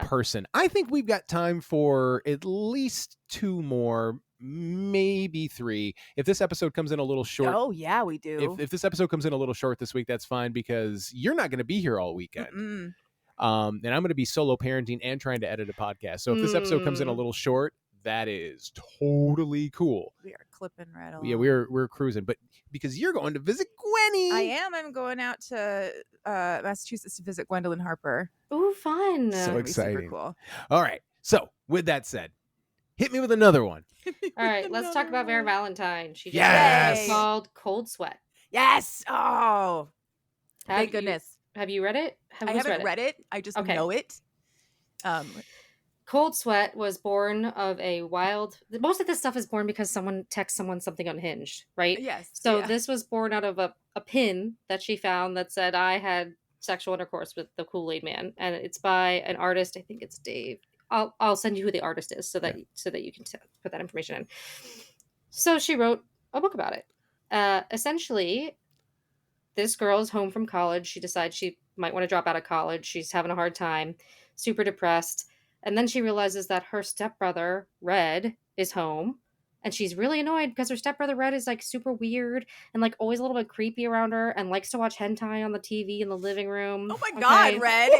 person. I think we've got time for at least 2 more, maybe 3. If this episode comes in a little short. Oh yeah, we do. If this episode comes in a little short this week, that's fine because you're not going to be here all weekend. Mm-mm. And I'm going to be solo parenting and trying to edit a podcast. So if this episode comes in a little short, that is totally cool. We are clipping right along. Yeah, we're cruising, but because you're going to visit Gwenny. I am. I'm going out to Massachusetts to visit Gwendolyn Harper. Ooh, fun! So exciting. Super cool. All right. So with that said, hit me with another one. All right, let's talk about Vera Valentine. She just Yes! called Cold Sweat. Yes. Oh, thank goodness. Have you read it? I haven't read it. I just know it. Cold Sweat was born of a wild. Most of this stuff is born because someone texts someone something unhinged, right? Yes. So this was born out of a pin that she found that said, "I had sexual intercourse with the Kool-Aid Man," and it's by an artist. I think it's Dave. I'll send you who the artist is so that you can put that information in. So she wrote a book about it. Essentially, this girl is home from college. She decides she might want to drop out of college. She's having a hard time, super depressed. And then she realizes that her stepbrother, Red, is home. And she's really annoyed because her stepbrother, Red, is like super weird and like always a little bit creepy around her and likes to watch hentai on the TV in the living room. Oh my God, Red.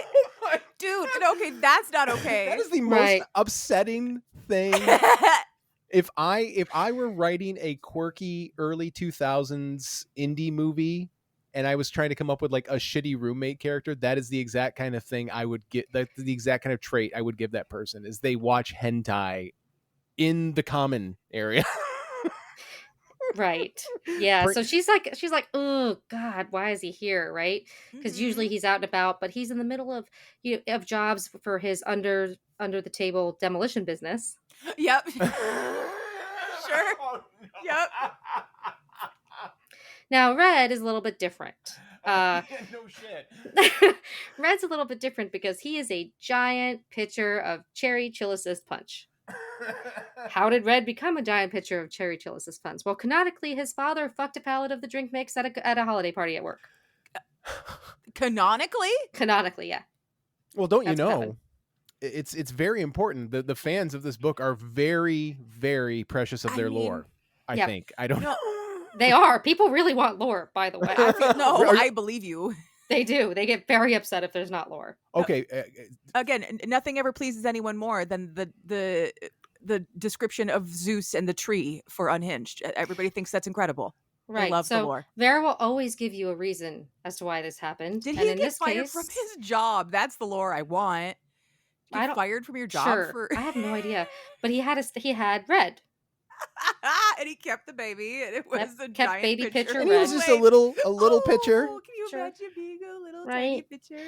Dude, okay, that's not okay. That is the most upsetting thing. If I were writing a quirky early 2000s indie movie and I was trying to come up with like a shitty roommate character, that is the exact kind of thing I would get. That's the exact kind of trait I would give that person is they watch hentai in the common area. Right. Yeah. So she's like, oh God, why is he here? Right. Because usually he's out and about, but he's in the middle of of jobs for his under the table demolition business. Yep. Sure. Oh, no. Yep. Now, Red is a little bit different. No shit. Red's a little bit different because he is a giant pitcher of cherry chill assist punch. How did Red become a giant pitcher of cherry chill assist punch? Well, canonically, his father fucked a pallet of the drink mix at a holiday party at work. Canonically? Canonically, yeah. Well, don't That's you what know? happened. It's very important. The fans of this book are very, very precious of their lore. I think. I don't know. They are. People really want lore, by the way. I believe you. They do. They get very upset if there's not lore. Okay. Again, nothing ever pleases anyone more than the description of Zeus and the tree for Unhinged. Everybody thinks that's incredible. Right. They love the lore. Vera will always give you a reason as to why this happened. Did he get fired from his job? That's the lore I want. Get fired from your job Sure, for I have no idea. But he had Red. and he kept the baby, and it was Kept- a kept giant baby pitcher. pitcher And he was Red. just a little pitcher. Oh, can you Sure. imagine being a little tiny Right. pitcher?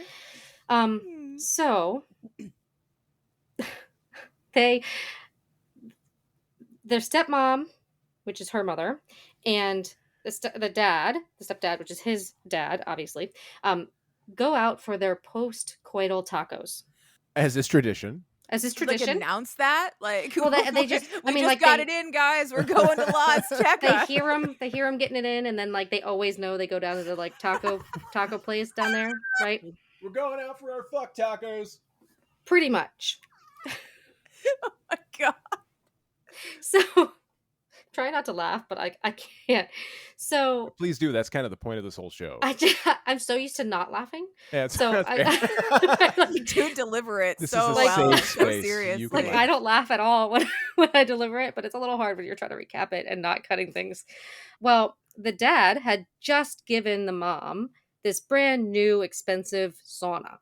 So their stepmom, which is her mother, and the stepdad, which is his dad, obviously, go out for their post-coital tacos. As is tradition. As is Like tradition. announce that, like, Well, they just, we I mean, just like got they, it in, guys. We're going to Las Teca. they hear him getting it in, and then like they always know they go down to the like taco place down there, right? We're going out for our fuck tacos. Pretty much. Oh my god. So try not to laugh, but I can't. So Please do. That's kind of the point of this whole show. I'm so used to not laughing. Yeah, So that's fair. You do deliver it This so is a well, safe so space. serious. You can like I don't laugh at all when I deliver it, but it's a little hard when you're trying to recap it and not cutting things. Well, the dad had just given the mom this brand new expensive sauna.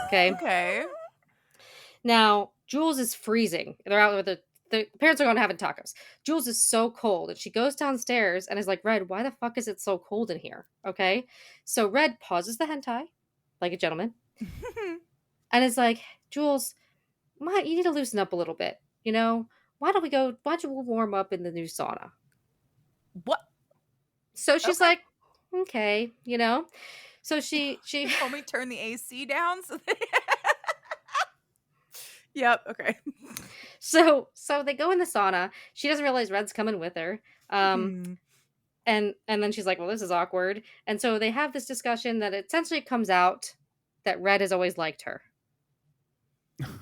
Okay. Okay. Now, Jules is freezing. They're out with the parents are going to having tacos. Jules is so cold, and she goes downstairs and is like, Red, why the fuck is it so cold in here? Okay. So Red pauses the hentai like a gentleman and is like, Jules, you need to loosen up a little bit. You know, why don't you warm up in the new sauna? What? So she's Okay. like, okay, you know. So she Told me turn the AC down. So Yep. Okay. so they go in the sauna. She doesn't realize Red's coming with her. Hmm. And then she's like, well, this is awkward. And so they have this discussion that essentially comes out that Red has always liked her.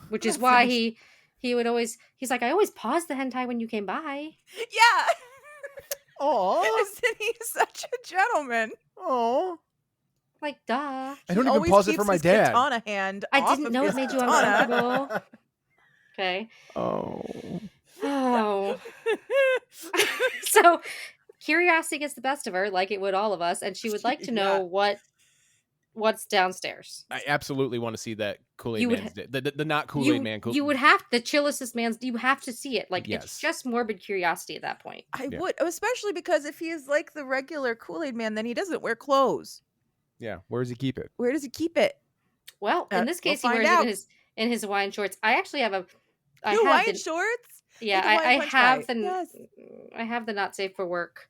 Which is why he would always, he's like, I always paused the hentai when you came by. Yeah. Aw. Isn't he such a gentleman? Aw. Like, duh. I He don't even always pause it keeps for my his dad. katana hand I off didn't of know it his made you katana. uncomfortable. Okay. Oh. Oh. So curiosity gets the best of her, like it would all of us, and she would like to know what's downstairs. I absolutely want to see that Kool-Aid You would Man's the not Kool-Aid Man. You would have the chillicest man's. You have to see it. Like Yes. it's just morbid curiosity at that point. I Yeah. would, especially because if he is like the regular Kool-Aid Man, then he doesn't wear clothes. Yeah. Where does he keep it? Where does he keep it? Well, in this we'll case, he find wears out. it in his Hawaiian shorts. I actually have Hawaiian shorts? Yeah, Like a Hawaiian I punch have guy. the Yes. I have the not safe for work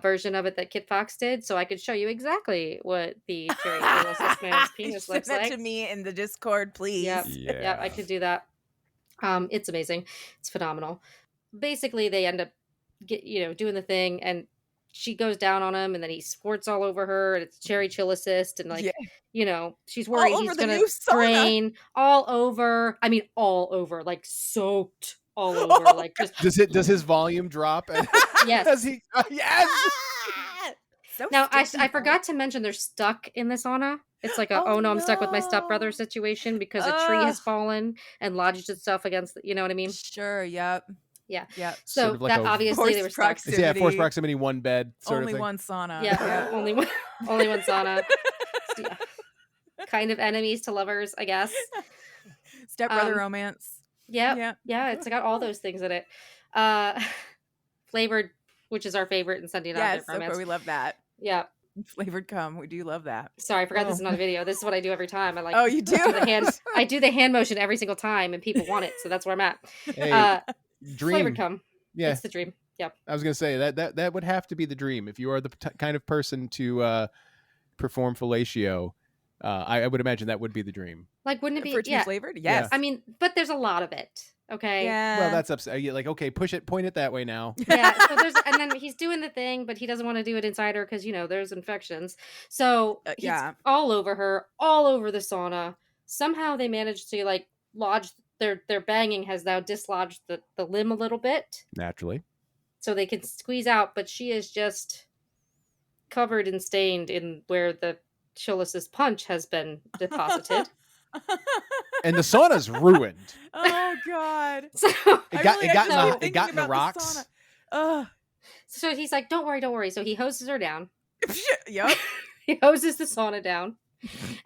version of it that Kit Fox did, so I could show you exactly what the cherry chillicest man's penis Send looks that like. to me in the Discord, please. Yep. Yeah. Yeah, I could do that. It's amazing. It's phenomenal. Basically, they end up doing the thing, and she goes down on him, and then he squirts all over her, and it's cherry chillicist, and Yeah. she's worried All he's over the gonna new sauna. sprain all over. I mean, all over, like soaked all over, Oh, like just Does his volume drop? yes. As he yes. So Now, I sticky. forgot to mention they're stuck in the sauna. It's like a, Oh, no, I'm stuck with my stepbrother no. situation because a tree has fallen and lodged itself against, you know what I mean? Sure, yep. Yeah. Yep. So Sort of like that a obviously they forced were stuck. proximity. Yeah, forced proximity, one bed sort Only of thing. one sauna. Yeah, only one sauna. Yeah. Kind of enemies to lovers, I guess. Stepbrother romance. Yep. Yeah, it's got all those things in it. Flavored, which is our favorite in Sunday Night Yes, Romance. we love that. Yeah. Flavored cum. We do love that. Sorry, I forgot this is not a video. This is what I do every time. I like Oh, you do? I do the hand motion every single time, and people want it, so that's where I'm at. Hey, dream. Flavored cum. Yeah, It's the dream. Yep. I was gonna say that would have to be the dream if you are the kind of person to perform fellatio. I would imagine that would be the dream. Like, wouldn't it be? For it to be Yeah. flavored? Yes. I mean, but there's a lot of it. Okay. Yeah. Well, that's upset. Like, okay, point it that way now. Yeah. So and then he's doing the thing, but he doesn't want to do it inside her because there's infections. So he's yeah. all over her, all over the sauna. Somehow they managed to like lodge their banging has now dislodged the limb a little bit, Naturally. so they can squeeze out. But she is just covered and stained in where the chillicest punch has been deposited. And the sauna's ruined. Oh God. So It got in thinking the about rocks. sauna. Ugh. So he's like, don't worry. So he hoses her down. Yep. He hoses the sauna down.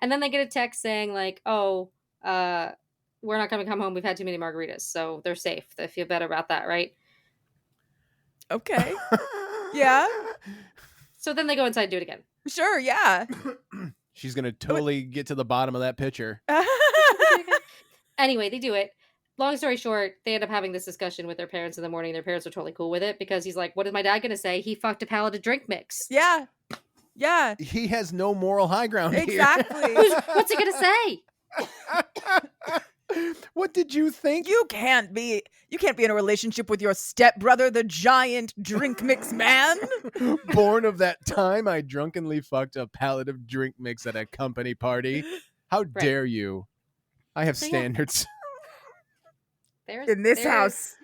And then they get a text saying like, oh, we're not going to come home. We've had too many margaritas, so they're safe. They feel better about that, right? Okay. Yeah. So then they go inside and do it again. Sure. Yeah. She's gonna totally get to the bottom of that pitcher. Anyway, they do it. Long story short, they end up having this discussion with their parents in the morning. Their parents are totally cool with it because he's like, what is my dad going to say? He fucked a pallet of drink mix. Yeah. Yeah. He has no moral high ground Exactly. What's he going to say? What did you think? You can't be in a relationship with your stepbrother, the giant drink mix man. Born of that time I drunkenly fucked a pallet of drink mix at a company party. How dare you? I have standards. In this house.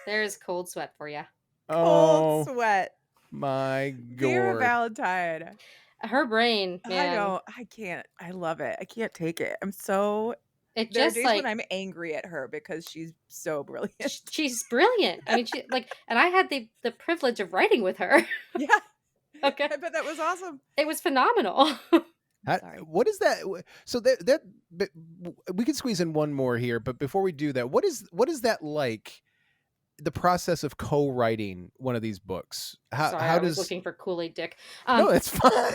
There's cold sweat for you. Cold sweat. My God. Dear Valentine. Her brain, man. I can't. I love it. I can't take it. I'm so... It there just are days like when I'm angry at her because she's so brilliant. She's brilliant. I mean, she like, and I had the privilege of writing with her. Yeah. Okay. I bet that was awesome. It was phenomenal. Sorry. What is that? So that we could squeeze in one more here, but before we do that, what is that like? The process of co-writing one of these books. Sorry, I was looking for Kool-Aid Dick. No, it's fine.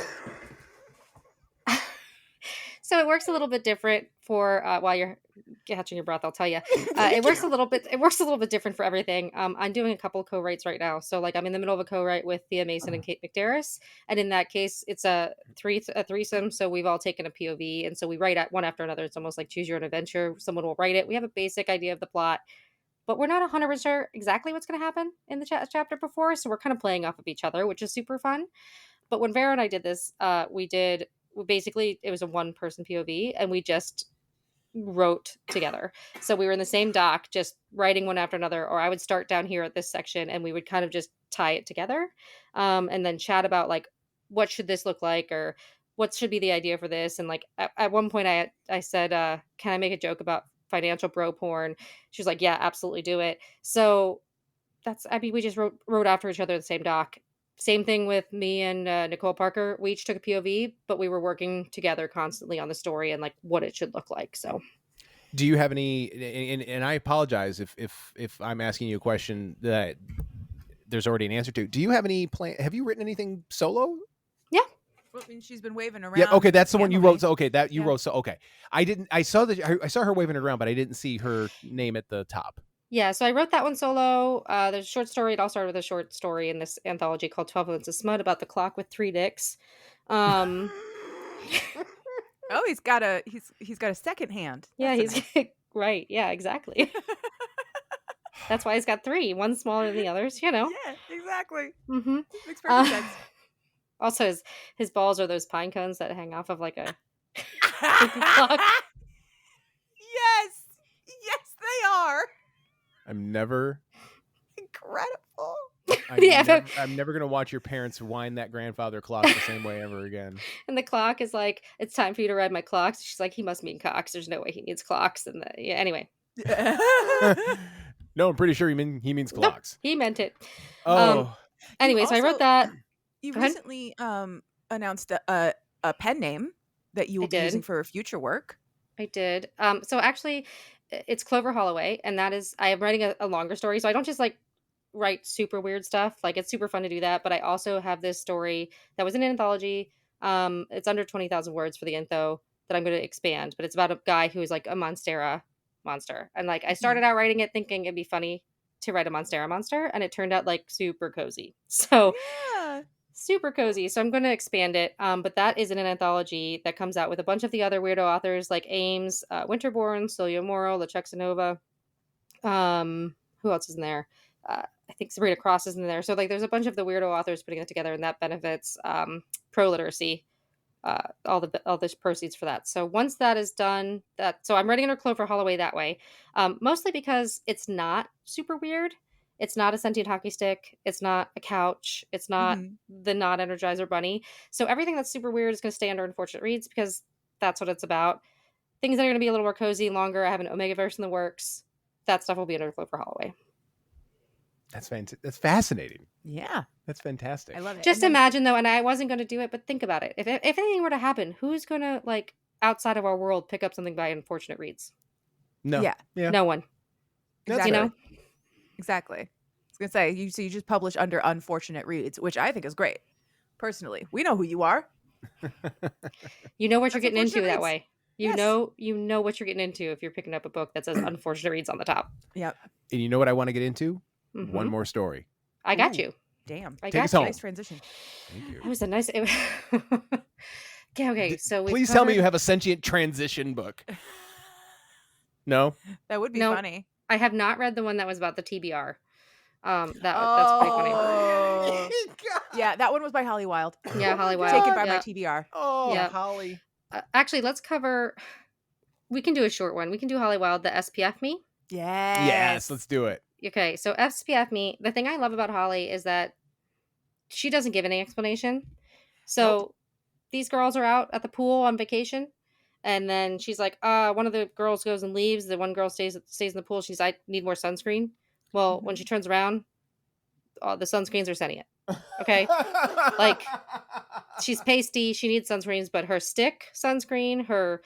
So it works a little bit different for while you're catching your breath. I'll tell you, it works a little bit different for everything. I'm doing a couple co-writes right now. So like I'm in the middle of a co-write with Thea Mason and Kate McDarris, and in that case, it's a threesome. So we've all taken a POV, and so we write one after another. It's almost like choose your own adventure. Someone will write it. We have a basic idea of the plot, but we're not 100% sure exactly what's going to happen in the chapter before. So we're kind of playing off of each other, which is super fun. But when Vera and I did this, basically it was a one person POV and we just wrote together. So we were in the same doc, just writing one after another, or I would start down here at this section and we would kind of just tie it together, and then chat about like, what should this look like? Or what should be the idea for this? And like, at one point I said, can I make a joke about financial bro porn? She was like, yeah, absolutely do it. So we just wrote after each other the same doc. Same thing with me and Nicole Parker. We each took a POV, but we were working together constantly on the story and like what it should look like. So, do you have any? And I apologize if I'm asking you a question that there's already an answer to. Do you have any plan? Have you written anything solo? Yeah. Well, I mean, she's been waving around. Yeah. Okay, that's the one you wrote. So okay, that you Yeah. wrote. So okay, I didn't. I saw her waving it around, but I didn't see her name at the top. Yeah, so I wrote that one solo. There's a short story. It all started with a short story in this anthology called 12 Months of Smut about the clock with 3 dicks. Oh, he's got a second hand. Yeah, That's he's nice. right. Yeah, exactly. That's why he's got 3. One smaller than the others, you know. Yeah, exactly. Mm-hmm. Makes perfect sense. Also, his balls are those pine cones that hang off of like a clock. Yes, they are. I'm never. Incredible. I'm never gonna watch your parents wind that grandfather clock the same way ever again. And the clock is like, it's time for you to ride my clocks. She's like, he must mean cocks. There's no way he needs clocks. And anyway. No, I'm pretty sure he means clocks. Nope, he meant it. Oh. Anyway, so I wrote that. You recently announced a pen name that you will be using for future work. I did. So actually, it's Clover Holloway, and that is, I am writing a longer story, so I don't just like write super weird stuff. Like, it's super fun to do that, but I also have this story that was in an anthology. It's under 20,000 words for the intho that I'm going to expand, but it's about a guy who is like a Monstera monster. And like, I started out writing it thinking it'd be funny to write a Monstera monster, and it turned out like super cozy. So Yeah. super cozy. So I'm going to expand it. But that is in an anthology that comes out with a bunch of the other weirdo authors like Ames, Winterborn, Celia Morrow, LaChexanova. Who else is in there? I think Sabrina Cross is in there. So like there's a bunch of the weirdo authors putting it together, and that benefits pro literacy. All the proceeds for that. So once that is done, so I'm writing under Clover Holloway that way, mostly because it's not super weird. It's not a sentient hockey stick. It's not a couch. It's not the not Energizer Bunny. So everything that's super weird is going to stay under Unfortunate Reads because that's what it's about. Things that are going to be a little more cozy, longer. I have an Omegaverse in the works. That stuff will be under Clover Holloway. That's fantastic. That's fascinating. Yeah. That's fantastic. I love it. Just imagine though, and I wasn't going to do it, but think about it. If anything were to happen, who's going to like outside of our world pick up something by Unfortunate Reads? No. Yeah. No one. That's Exactly. fair. You know? Exactly. I was gonna say you just publish under Unfortunate Reads, which I think is great. Personally, we know who you are. You know what you're That's getting into Unfortunate that Reads. way. Yes. You know what you're getting into if you're picking up a book that says Unfortunate Reads on the top. Yep. And you know what I want to get into? Mhm. One more story. I got Ooh. you. Damn. I Take got us you. home. Nice transition. Thank you. It was a nice. Okay. So we Please tell me you have a sentient transition book. No? That would be No. funny. I have not read the one that was about the TBR. That's pretty funny. Oh. Yeah, that one was by Holly Wild. Yeah, Holly Wild. Taken by my Yeah. TBR. Oh, Yeah. Holly. Actually, let's cover. We can do a short one. We can do Holly Wild, the SPF me. Yes. Let's do it. Okay, so SPF me. The thing I love about Holly is that she doesn't give any explanation. So these girls are out at the pool on vacation, and then she's like, one of the girls goes and leaves. The one girl stays in the pool. She's I need more sunscreen. Well, when she turns around, the sunscreens are sending it. Okay. Like, she's pasty, she needs sunscreens, but her stick sunscreen, her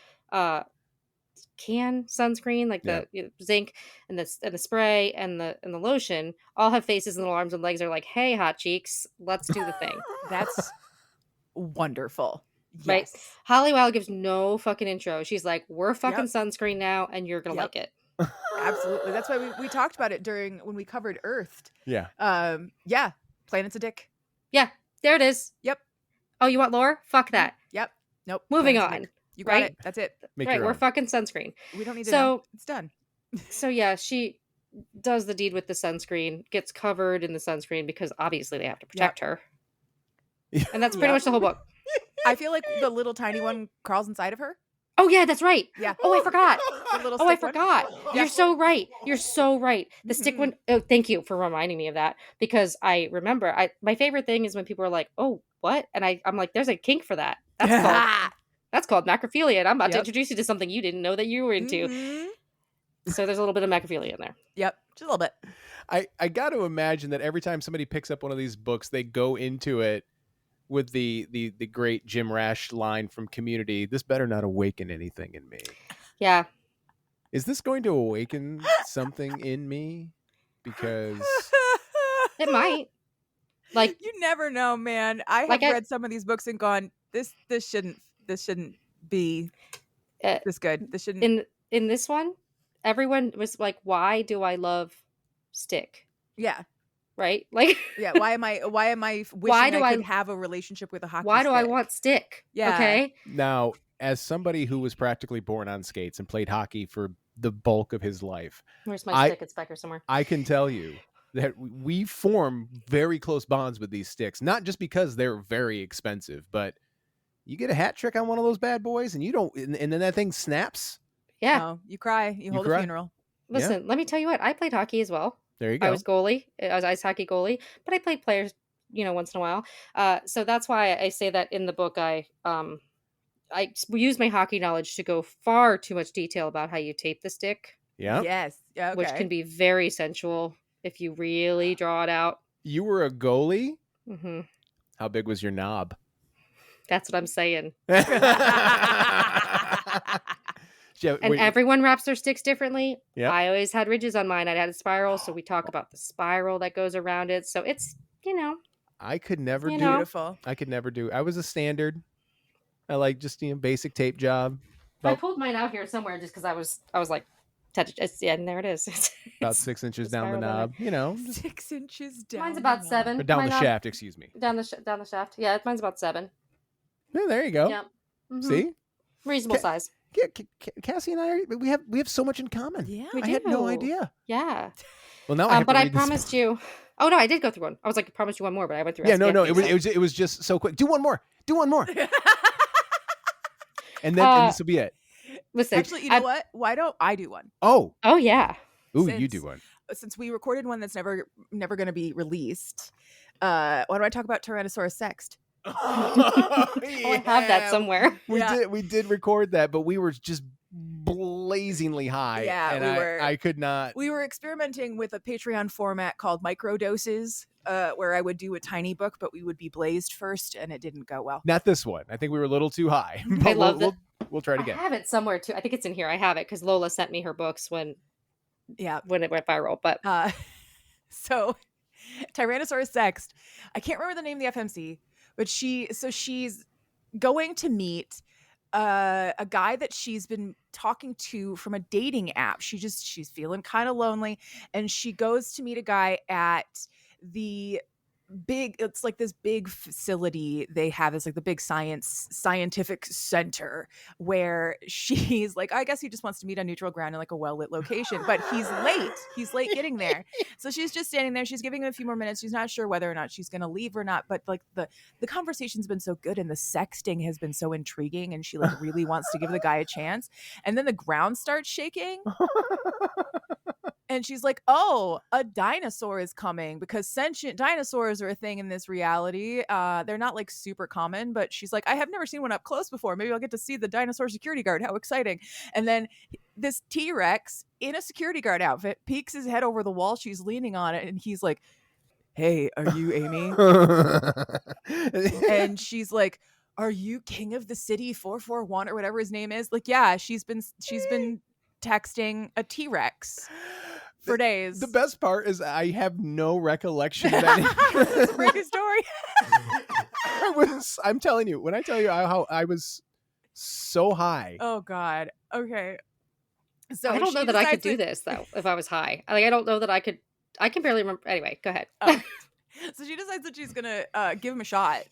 can sunscreen, like the zinc and the spray and the lotion all have faces, and the arms and legs are like, hey, hot cheeks, let's do the thing. That's wonderful. Right? Yes. Holly Wild gives no fucking intro. She's like, we're fucking sunscreen now, and you're gonna like it. Absolutely. That's why we talked about it during when we covered Earthed. Yeah. Yeah. Planet's a dick. Yeah, there it is. Yep. Oh, you want lore? Fuck that. Yep. Nope. Moving Planet's a on. dick. You got Right? it. That's it. Make Right, your we're own. fucking sunscreen. We don't need to So- know. It's done. So yeah, she does the deed with the sunscreen, gets covered in the sunscreen because obviously they have to protect her. And that's pretty Yep. much the whole book. I feel like the little tiny one crawls inside of her. Oh yeah, that's right. Yeah. Oh, I forgot. The little Oh, I stick one. forgot. Yeah. You're so right. You're so right. The stick Mhm. one. Oh, thank you for reminding me of that, because I remember. My favorite thing is when people are like, "Oh, what?" and I'm like, "There's a kink for that. That's called macrophilia." And I'm about to Yep. introduce you to something you didn't know that you were into. Mhm. So there's a little bit of macrophilia in there. Yep. Just a little bit. I got to imagine that every time somebody picks up one of these books, they go into it with the great Jim Rash line from Community. This better not awaken anything in me. Yeah. Is this going to awaken something in me? Because It might. Like, You never know, man. I have Like I- read some of these books and gone, this shouldn't be Uh, this good. This shouldn't. in this one, everyone was like, "Why do I love Stick?" Yeah. Right? Like, Yeah. Why am I wishing Why do I I- could have a relationship with a hockey why do I stick? want Stick? Yeah. Okay. now, as somebody who was practically born on skates and played hockey for the bulk of his life, Where's my I- stick? It's back here somewhere. I can tell you that we form very close bonds with these sticks, not just because they're very expensive, but you get a hat trick on one of those bad boys and you don't, and then that thing snaps. Yeah. Oh, you cry. You hold cry. a funeral. Listen, let me tell you what. I played hockey as well. There you go. I was goalie. I was ice hockey goalie, but I played players, once in a while. So that's why I say that in the book. I use my hockey knowledge to go far too much detail about how you tape the stick, Yeah. Yes. Yeah. Okay. which can be very sensual if you really draw it out. You were a goalie. Hmm How big was your knob? That's what I'm saying. Yeah, And everyone wraps their sticks differently. Yep. I always had ridges on mine. I had a spiral, so we talk about the spiral that goes around it. So it's, I could never You do. know. Beautiful. I could never do. I was a standard. I like just basic tape job. I About, pulled mine out here somewhere just because I was like, and there it is. about It's 6 inches the down the spiral down knob. Just 6 inches down. Mine's about the 7. or down My the knob- shaft. Excuse me. Down the shaft. Yeah, mine's about 7. Yeah, there you go. Yep. Mhm. See, Reasonable Ca- size. yeah, Cassie and I we have so much in common. Yeah. We I had no do. idea. Yeah. Well, now I have But to I read this promised you. Oh no, I did go through one. I was like, I promised you one more, but I went through. Yeah, no. SPF. It was just so quick. Do one more. And then Uh, this will be it. Listen. Actually, you know what? Why don't I do one? Oh, Yeah. ooh, you Since- do one. Since we recorded one that's never going to be released, why don't I talk about Tyrannosaurus sext? I have that somewhere. We did record that, but we were just blazingly high. Yeah, and we were. I could not. We were experimenting with a Patreon format called microdoses, where I would do a tiny book, but we would be blazed first, and it didn't go well. Not this one. I think we were a little too high. I But love we'll try it I again. have it somewhere too. I think it's in here. I have it because Lola sent me her books when Yeah. it went viral. But So Tyrannosaurus Sext, I can't remember the name of the FMC, but she's going to meet a guy that she's been talking to from a dating app. She's feeling kind of lonely, and she goes to meet a guy at the it's like this big facility they have. It's like the big scientific center, where she's like, I guess he just wants to meet on neutral ground in like a well-lit location, but he's late getting there. So she's just standing there, she's giving him a few more minutes, she's not sure whether or not she's gonna leave or not, but like the conversation's been so good and the sexting has been so intriguing, and she like really wants to give the guy a chance, and then the ground starts shaking. And she's like, oh, a dinosaur is coming, because sentient dinosaurs are a thing in this reality. They're not like super common, but she's like, I have never seen one up close before. Maybe I'll get to see the dinosaur security guard. How exciting. And then this T-Rex in a security guard outfit peeks his head over the wall. She's leaning on it, and he's like, hey, are you Amy? And she's like, are you king of the city 441 or whatever his name is? Like, yeah, she's been texting a T-Rex for days. The best part is I have no recollection of any. It's a pretty good story. I'm telling you, when I tell you how I was so high. Oh God. Okay. So I don't know that I could do this though if I was high. Like I don't know that I could. I can barely remember. Anyway, go ahead. So she decides that she's gonna give him a shot.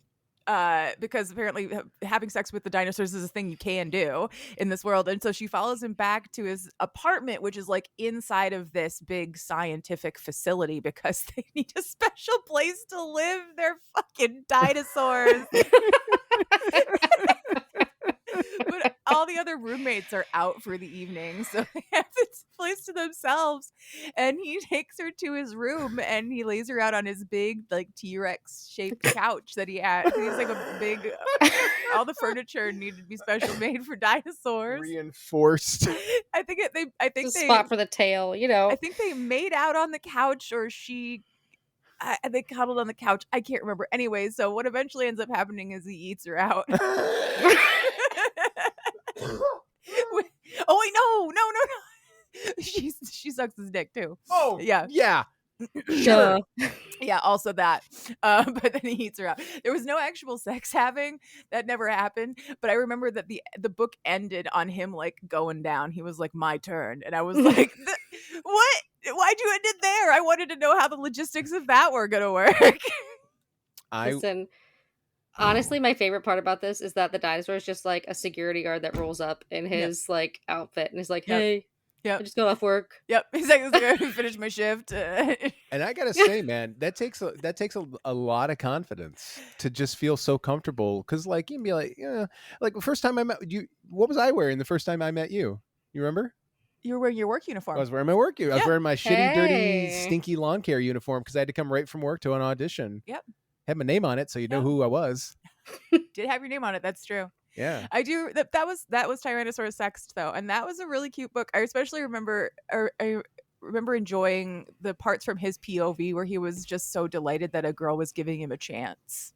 Because apparently having sex with the dinosaurs is a thing you can do in this world. And so she follows him back to his apartment, which is like inside of this big scientific facility, because they need a special place to live. They're fucking dinosaurs. But all the other roommates are out for the evening, so they have this place to themselves. And he takes her to his room, and he lays her out on his big, like T-Rex shaped couch that he had. He's like a big. All the furniture needed to be special made for dinosaurs. Reinforced. I think they spot for the tail. You know. I think they made out on the couch, or they cuddled on the couch. I can't remember. Anyway, so what eventually ends up happening is he eats her out. Oh wait, no. She sucks his dick too. Oh yeah. Sure. Yeah, also that. But then he eats her out. There was no actual sex having. That never happened. But I remember that the book ended on him like going down. He was like, my turn. And I was like, what? Why'd you end it there? I wanted to know how the logistics of that were going to work. Listen, honestly, my favorite part about this is that the dinosaur is just like a security guard that rolls up in his like outfit and is like, hey, I just got off work. Yep. He's like, I finished my shift. And I gotta say, man, that takes a lot of confidence to just feel so comfortable. Because like you can be like, yeah, like the first time I met you, what was I wearing the first time I met you? You remember? You were wearing your work uniform. I was wearing my work uniform. I was wearing my shitty, dirty, stinky lawn care uniform because I had to come right from work to an audition. Yep. Had my name on it, so you know who I was. Did have your name on it. That's true. Yeah, I do. That was Tyrannosaurus Sext though, and that was a really cute book. I especially remember enjoying the parts from his POV where he was just so delighted that a girl was giving him a chance.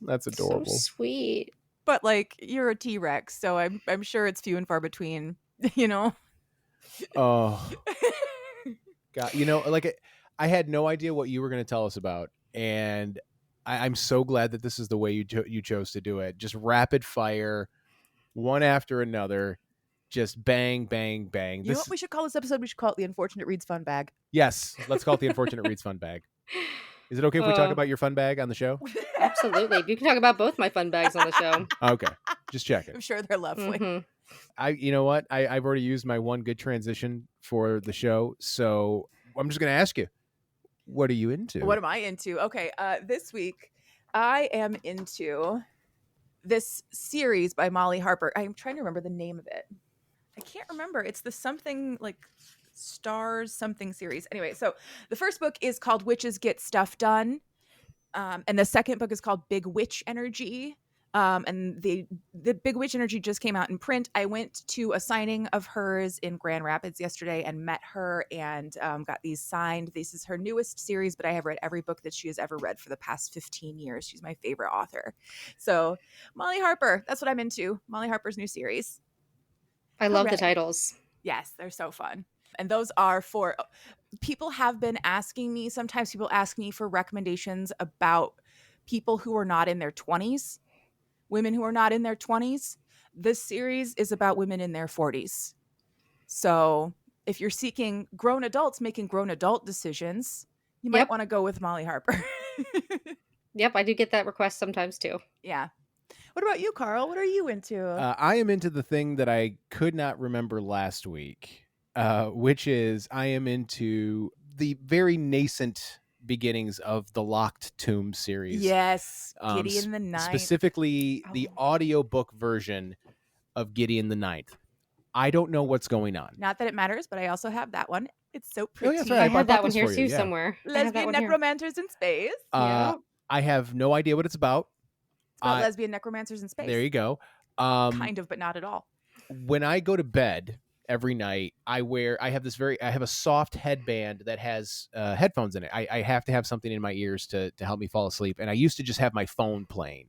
That's adorable. So sweet. But like, you're a T-Rex, so I'm sure it's few and far between. You know. Oh, God! You know, like I had no idea what you were going to tell us about, and I'm so glad that this is the way you chose to do it. Just rapid fire, one after another, just bang, bang, bang. You know what we should call this episode? We should call it the Unfortunate Reads Fun Bag. Yes, let's call it the Unfortunate Reads Fun Bag. Is it okay if we talk about your fun bag on the show? Absolutely. You can talk about both my fun bags on the show. Okay, just checking. I'm sure they're lovely. Mm-hmm. You know what? I've already used my one good transition for the show, so I'm just going to ask you. What are you into? What am I into? Okay, this week I am into this series by Molly Harper. I'm trying to remember the name of it. I can't remember. It's the something like Stars something series. Anyway, so the first book is called Witches Get Stuff Done. And the second book is called Big Witch Energy. And the Big Witch Energy just came out in print. I went to a signing of hers in Grand Rapids yesterday and met her and got these signed. This is her newest series, but I have read every book that she has ever read for the past 15 years. She's my favorite author. So Molly Harper, that's what I'm into. Molly Harper's new series. I love the Hooray. titles. Yes, they're so fun. And those are for people have been asking me. Sometimes people ask me for recommendations about people who are not in their 20s, women who are not in their 20s. This series is about women in their 40s. So if you're seeking grown adults making grown adult decisions, you might want to go with Molly Harper. Yep, I do get that request sometimes too. Yeah. What about you, Carl? What are you into? I am into the thing that I could not remember last week, which is I am into the very nascent beginnings of the Locked Tomb series. Yes, Gideon the Ninth. Specifically, the audiobook version of Gideon the Ninth. I don't know what's going on. Not that it matters, but I also have that one. It's so pretty. Oh, yeah, that's right. I had that one this here for too you, yeah. somewhere. Lesbian necromancers in space. I have no idea what it's about. It's about lesbian necromancers in space. There you go. Kind of, but not at all. When I go to bed every night, I have a soft headband that has headphones in it. I have to have something in my ears to help me fall asleep. And I used to just have my phone playing.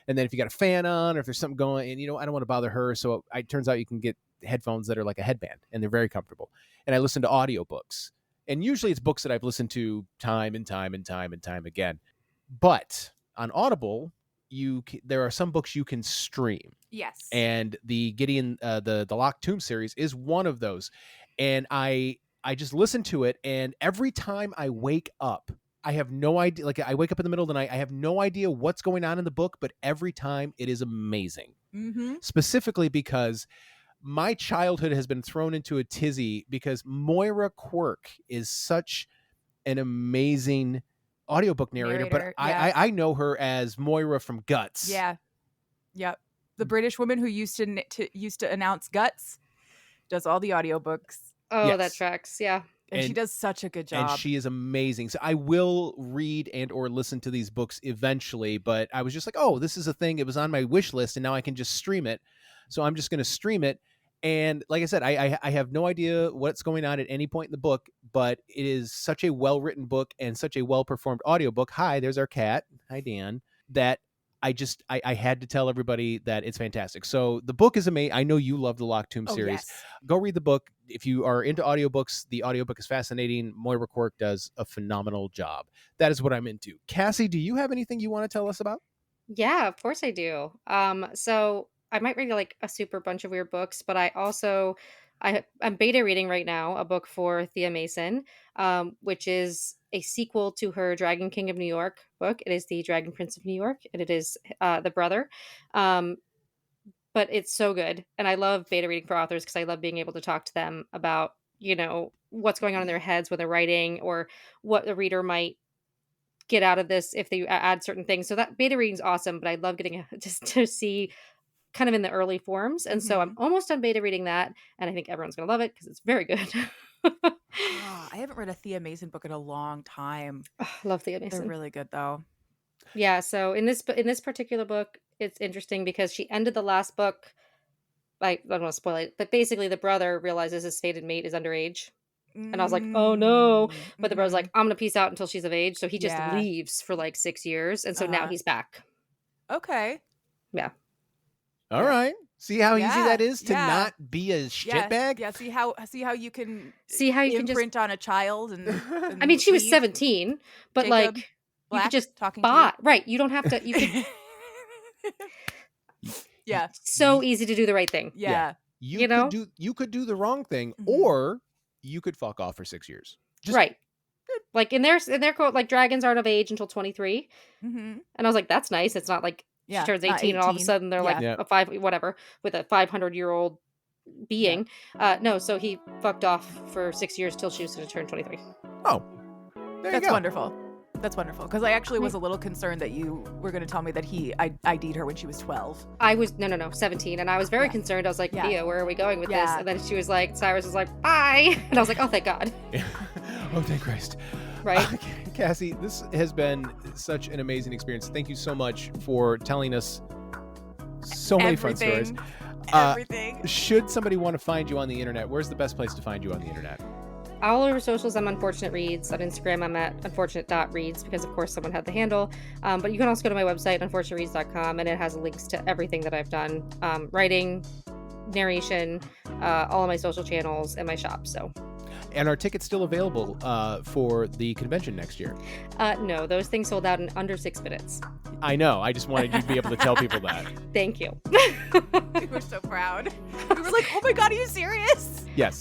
And then if you got a fan on or if there's something going, and I don't want to bother her. So it turns out you can get headphones that are like a headband and they're very comfortable. And I listen to audiobooks. And usually it's books that I've listened to time and time and time and time again. But on Audible, there are some books you can stream. Yes. And the Gideon, the Locked Tomb series is one of those. And I just listen to it, and every time I wake up, I have no idea. Like, I wake up in the middle of the night, I have no idea what's going on in the book, but every time it is amazing. Mm-hmm. Specifically because my childhood has been thrown into a tizzy because Moira Quirk is such an amazing audiobook narrator, but yeah. I know her as Moira from Guts. Yeah. Yep. The British woman who used to announce Guts does all the audiobooks. Oh, yes. That tracks. Yeah. And she does such a good job. And she is amazing. So I will read and or listen to these books eventually, but I was just like, oh, this is a thing. It was on my wish list and now I can just stream it. So I'm just going to stream it. And like I said, I have no idea what's going on at any point in the book, but it is such a well-written book and such a well-performed audiobook. Hi, there's our cat. Hi, Dan. That I had to tell everybody that it's fantastic. So the book is amazing. I know you love the Locked Tomb series. Yes. Go read the book. If you are into audiobooks, the audiobook is fascinating. Moira Quirk does a phenomenal job. That is what I'm into. Cassie, do you have anything you want to tell us about? Yeah, of course I do. So I might read like a super bunch of weird books, but I'm beta reading right now a book for Thea Mason, which is a sequel to her Dragon King of New York book. It is the Dragon Prince of New York, and it is the brother. But it's so good. And I love beta reading for authors because I love being able to talk to them about, what's going on in their heads when they're writing or what the reader might get out of this if they add certain things. So that beta reading is awesome, but I love getting just to see kind of in the early forms. And so I'm almost done beta reading that. And I think everyone's going to love it because it's very good. I haven't read a Thea Mason book in a long time. Love Thea Mason. They're really good though. Yeah. So in this particular book, it's interesting because she ended the last book. I don't want to spoil it, but basically the brother realizes his fated mate is underage. And I was like, oh no. But the brother's like, I'm going to peace out until she's of age. So he just leaves for like 6 years. And so now he's back. Okay. Yeah. All right. See how easy that is to not be a shitbag? Yeah. See how you can imprint on a child and I mean, she was 17, but Jacob like Black, you could just talking buy. Right. You don't have to. You could. Yeah. So easy to do the right thing. Yeah. You could do the wrong thing, or you could fuck off for 6 years. Right. Like in their quote, like dragons aren't of age until 23. And I was like, that's nice. It's not like she turns 18 and all of a sudden they're like a 500-year-old being. No, so he fucked off for 6 years till she was going to turn 23. Oh, that's wonderful. That's wonderful. Because I actually was a little concerned that you were going to tell me that he ID'd her when she was 12. I was, no, 17. And I was very concerned. I was like, Thea, where are we going with this? And then she was like, Cyrus was like, bye. And I was like, oh, thank God. Oh, thank Christ. Right. Cassie, this has been such an amazing experience. Thank you so much for telling us So many fun stories. Everything. Should somebody want to find you on the internet, where's the best place to find you on the internet? All over socials, I'm Unfortunate Reads. On Instagram, I'm at unfortunate.reads because, of course, someone had the handle. But you can also go to my website, unfortunatereads.com, and it has links to everything that I've done. Writing, narration, all of my social channels, and my shop. So. And are tickets still available for the convention next year? No, those things sold out in under 6 minutes. I know. I just wanted you to be able to tell people that. Thank you. We were so proud. We were like, oh my God, are you serious? Yes.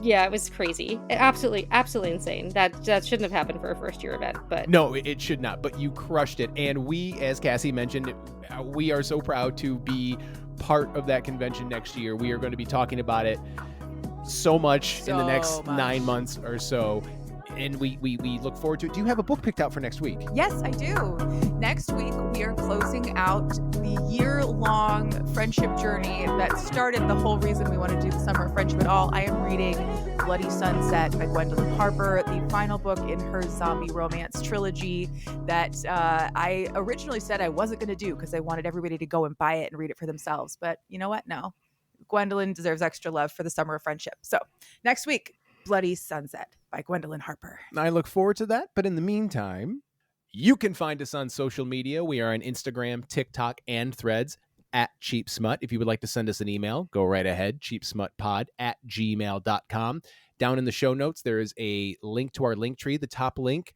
Yeah, it was crazy. Absolutely insane. That shouldn't have happened for a first-year event. But no, it should not. But you crushed it. And we, as Cassie mentioned, we are so proud to be part of that convention next year. We are going to be talking about it so much in the next 9 months or so. And we look forward to it. Do you have a book picked out for next week? Yes, I do. Next week, we are closing out the year-long friendship journey that started the whole reason we want to do the Summer of Friendship at all. I am reading Bloody Sunset by Gwendolyn Harper, the final book in her zombie romance trilogy that I originally said I wasn't going to do because I wanted everybody to go and buy it and read it for themselves. But you know what? No. Gwendolyn deserves extra love for the Summer of Friendship. So next week, Bloody Sunset by Gwendolyn Harper. I look forward to that. But in the meantime, you can find us on social media. We are on Instagram, TikTok, and Threads at Cheap Smut. If you would like to send us an email, go right ahead, cheapsmutpod@gmail.com. Down in the show notes, there is a link to our link tree. The top link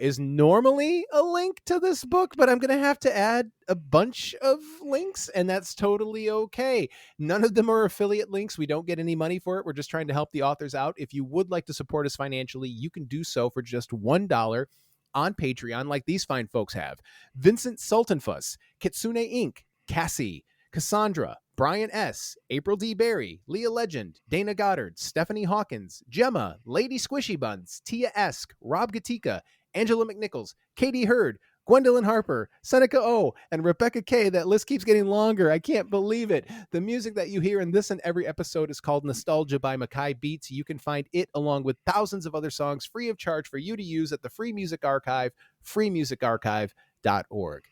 is normally a link to this book, but I'm going to have to add a bunch of links, and that's totally okay. None of them are affiliate links. We don't get any money for it. We're just trying to help the authors out. If you would like to support us financially, you can do so for just $1 on Patreon, like these fine folks have. Vincent Sultanfuss, Kitsune Inc., Cassie, Cassandra, Brian S., April D. Berry, Leah Legend, Dana Goddard, Stephanie Hawkins, Gemma, Lady Squishy Buns, Tia Esk, Rob Gatika, Angela McNichols, Katie Hurd, Gwendolyn Harper, Seneca O, and Rebecca K. That list keeps getting longer. I can't believe it. The music that you hear in this and every episode is called Nostalgia by Mackay Beats. You can find it along with thousands of other songs free of charge for you to use at the Free Music Archive, freemusicarchive.org.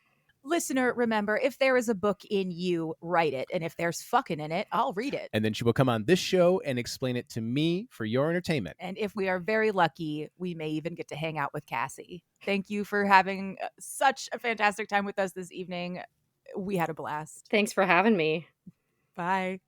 Listener, remember, if there is a book in you, write it. And if there's fucking in it, I'll read it. And then she will come on this show and explain it to me for your entertainment. And if we are very lucky, we may even get to hang out with Cassie. Thank you for having such a fantastic time with us this evening. We had a blast. Thanks for having me. Bye.